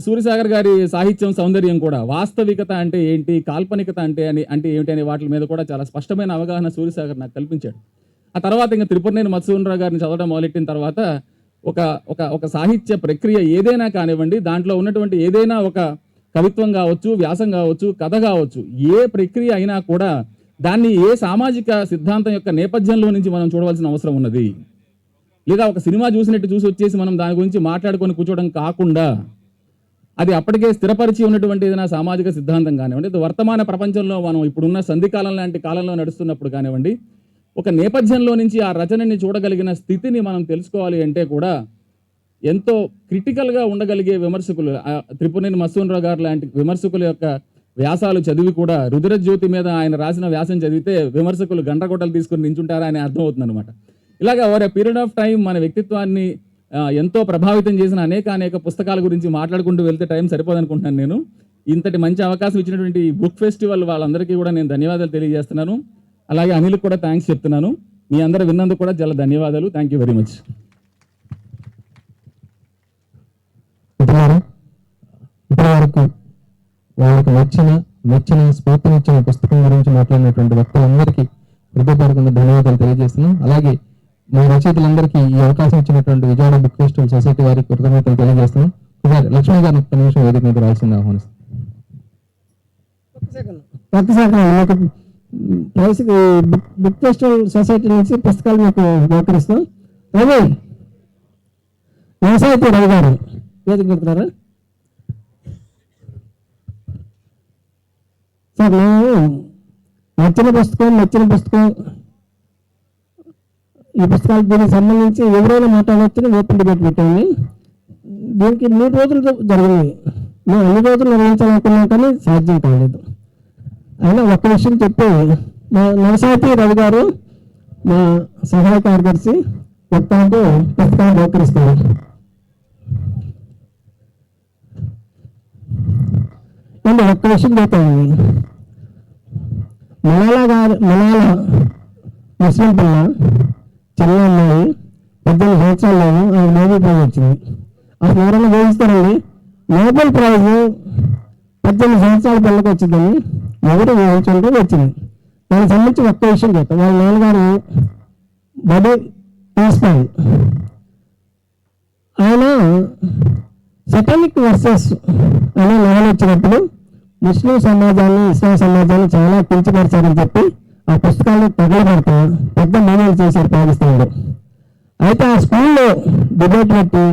సూర్యసాగర్ గారి సాహిత్యం సౌందర్యం కూడా వాస్తవికత అంటే ఏంటి, కాల్పనికత అంటే ఏమిటి అనే వాటి మీద కూడా చాలా స్పష్టమైన అవగాహన సూర్యసాగర్ నాకు కల్పించాడు. ఆ తర్వాత ఇంకా త్రిపురనేని మధుసూదనరావు గారిని చదవడం మొదలెట్టిన తర్వాత ఒక సాహిత్య ప్రక్రియ ఏదైనా కానివ్వండి, దాంట్లో ఉన్నటువంటి ఏదైనా ఒక కవిత్వం కావచ్చు, వ్యాసం కావచ్చు, కథ కావచ్చు, ఏ ప్రక్రియ అయినా కూడా దాన్ని ఏ సామాజిక సిద్ధాంతం యొక్క నేపథ్యంలో నుంచి మనం చూడవలసిన అవసరం ఉన్నది. లేదా ఒక సినిమా చూసి వచ్చేసి మనం దాని గురించి మాట్లాడుకొని కూర్చోవడం కాకుండా అది అప్పటికే స్థిరపరిచి ఉన్నటువంటి ఏదైనా సామాజిక సిద్ధాంతం కానివ్వండి, వర్తమాన ప్రపంచంలో మనం ఇప్పుడున్న సంధికాలం లాంటి కాలంలో నడుస్తున్నప్పుడు కానివ్వండి, ఒక నేపథ్యంలో నుంచి ఆ రచనని చూడగలిగిన స్థితిని మనం తెలుసుకోవాలి అంటే కూడా ఎంతో క్రిటికల్గా ఉండగలిగే విమర్శకులు, త్రిపురనేని మధుసూదనరావు గారు లాంటి విమర్శకుల యొక్క వ్యాసాలు చదివి కూడా రుద్రజ్యోతి మీద ఆయన రాసిన వ్యాసం చదివితే విమర్శకులు గండ్రగొట్టలు తీసుకుని నించుంటారా అని అర్థమవుతుంది అనమాట. ఇలాగ over a period of time మన వ్యక్తిత్వాన్ని ఎంతో ప్రభావితం చేసిన అనేక పుస్తకాల గురించి మాట్లాడుకుంటూ వెళ్తే టైం సరిపోదనుకుంటున్నాను. నేను ఇంతటి మంచి అవకాశం ఇచ్చినటువంటి బుక్ ఫెస్టివల్ వాళ్ళందరికీ కూడా నేను ధన్యవాదాలు తెలియజేస్తున్నాను. అలాగే అనిల్కి కూడా థ్యాంక్స్ చెప్తున్నాను. మీ అందరూ విన్నందుకు కూడా చాలా ధన్యవాదాలు. Thank you very much. ఇప్పటి వరకు వాళ్ళకి మెచ్చిన స్ఫూర్తినిచ్చిన పుస్తకం గురించి మాట్లాడినటువంటి వ్యక్తులందరికీ హృదయపూర్వకంగా ధన్యవాదాలు తెలియజేస్తున్నాం. అలాగే మా రచయితలందరికీ ఈ అవకాశం ఇచ్చినటువంటి విజయవాడ బుక్ ఫెస్టివల్ సొసైటీ వారికి కృతజ్ఞతలు తెలియజేస్తున్నాం. లక్ష్మీ గారిని ఒక్క నిమిషం వేదిక మీద రావాల్సింది ఆహ్వానిస్తాం. ప్రైస్కి బుక్ ఫెస్టివల్ సొసైటీ నుంచి పుస్తకాలు మీకు బహుకరిస్తాం. రవి వ్యవసాయతో రవి గారు వేదిక పెడుతున్నారా సార్? మేము నచ్చిన పుస్తకం ఈ పుస్తకాలకు దీనికి సంబంధించి ఎవరైనా మాట్లాడవచ్చని ఓపెన్ డిబేట్ పెట్టాము. దీనికి 3 రోజులు జరిగింది. మేము అన్ని రోజులు నిర్వహించాలనుకున్నాం కానీ సాధ్యం కాలేదు. అయినా ఒక్క విషయం చెప్పి మా వ్యవసాయతి రవి గారు మా సహాయ కార్యదర్శి మొత్తానికి పుస్తకాలు బహుకరిస్తారు. అండ్ ఒక్క విషయం చెప్తాను. మలాల ముస్లిం పిల్ల చిన్న అమ్మాయి 18 సంవత్సరాల్లో నోబెల్ ప్రైజ్ వచ్చింది. అసలు ఎవరైనా ఊహిస్తారండి? నోబెల్ ప్రైజ్ 18 సంవత్సరాల పిల్లకి వచ్చిందని ఎవరు ఊహించుకుంటూ వచ్చింది. దానికి సంబంధించి ఒక్క విషయం చెప్తాను. వాళ్ళ నాన్నగారు బడి ప్రిన్సిపల్. ఆయన సెటమిక్ వర్సెస్ అనే నవల వచ్చినప్పుడు ముస్లిం సమాజాన్ని, ఇస్లాం సమాజాన్ని చాలా కించపరిచారని చెప్పి ఆ పుస్తకాలను తగలబడతా పెద్ద మూవీలు చేశారు పాకిస్తాన్లో. అయితే ఆ స్కూల్లో డిబేట్ పెట్టి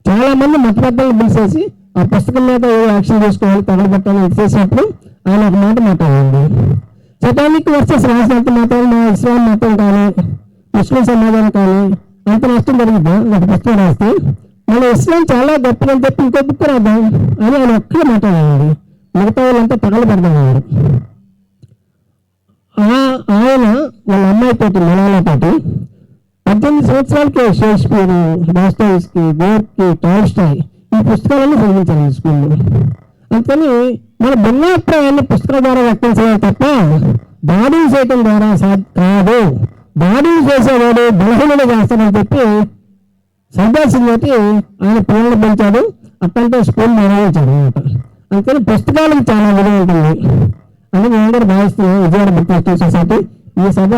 చాలామంది మత పెద్దలు పిలిచేసి ఆ పుస్తకం మీద ఏ యాక్షన్ తీసుకోవాలి, తగలబెట్టాలని చేసినప్పుడు ఆయన ఒక మాట మాట్లాడండి. సెటానిక్ వర్సెస్ రాసినంత మాత్రం మా ఇస్లాం మతం కానీ ముస్లిం సమాజం కానీ అంత నష్టం జరిగిద్దా ఒక పుస్తకం రాస్తే? మన ఇస్లాం చాలా గొప్పదని చెప్పి ఇంకో బుక్ రాద్దాం అని ఆయన ఒక్కడే మాట్లాడండి. మిగతా వాళ్ళంతా తగలబెడతామన్నారు. ఆయన వాళ్ళ అమ్మాయితోటి మలయాళతోటి 18 సంవత్సరాలకి షేక్స్పియర్, డాస్టాయివ్స్కీ, గోర్కీ, టాల్స్టాయ్ ఈ పుస్తకాలను చదివించారు స్కూల్లో. అందుకని మన భిన్నాభిప్రాయాన్ని పుస్తకాల ద్వారా వ్యక్తం చేయాలి తప్ప దాడులు చేయటం ద్వారా కాదు. దాడులు చేసేవాడు బలహీనలు చేస్తాడని చెప్పి సర్దార్ సింగ్ తోటి ఆయన పిల్లలు పెంచాడు. అట్టంటే స్కూల్ నిర్వహించాడు అనమాట. అందుకని పుస్తకాలకు చాలా విలువ ఉంటుంది అని మేమందరూ భావిస్తున్నాం. విజయవాడ బుక్ ఫెస్టివల్ సొసైటీ ఈ సభ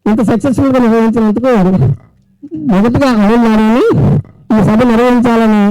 ఇంత సక్సెస్ఫుల్గా నిర్వహించినందుకు మొదటగా అనిల్ నారాయణ ఈ సభ నిర్వహించాలని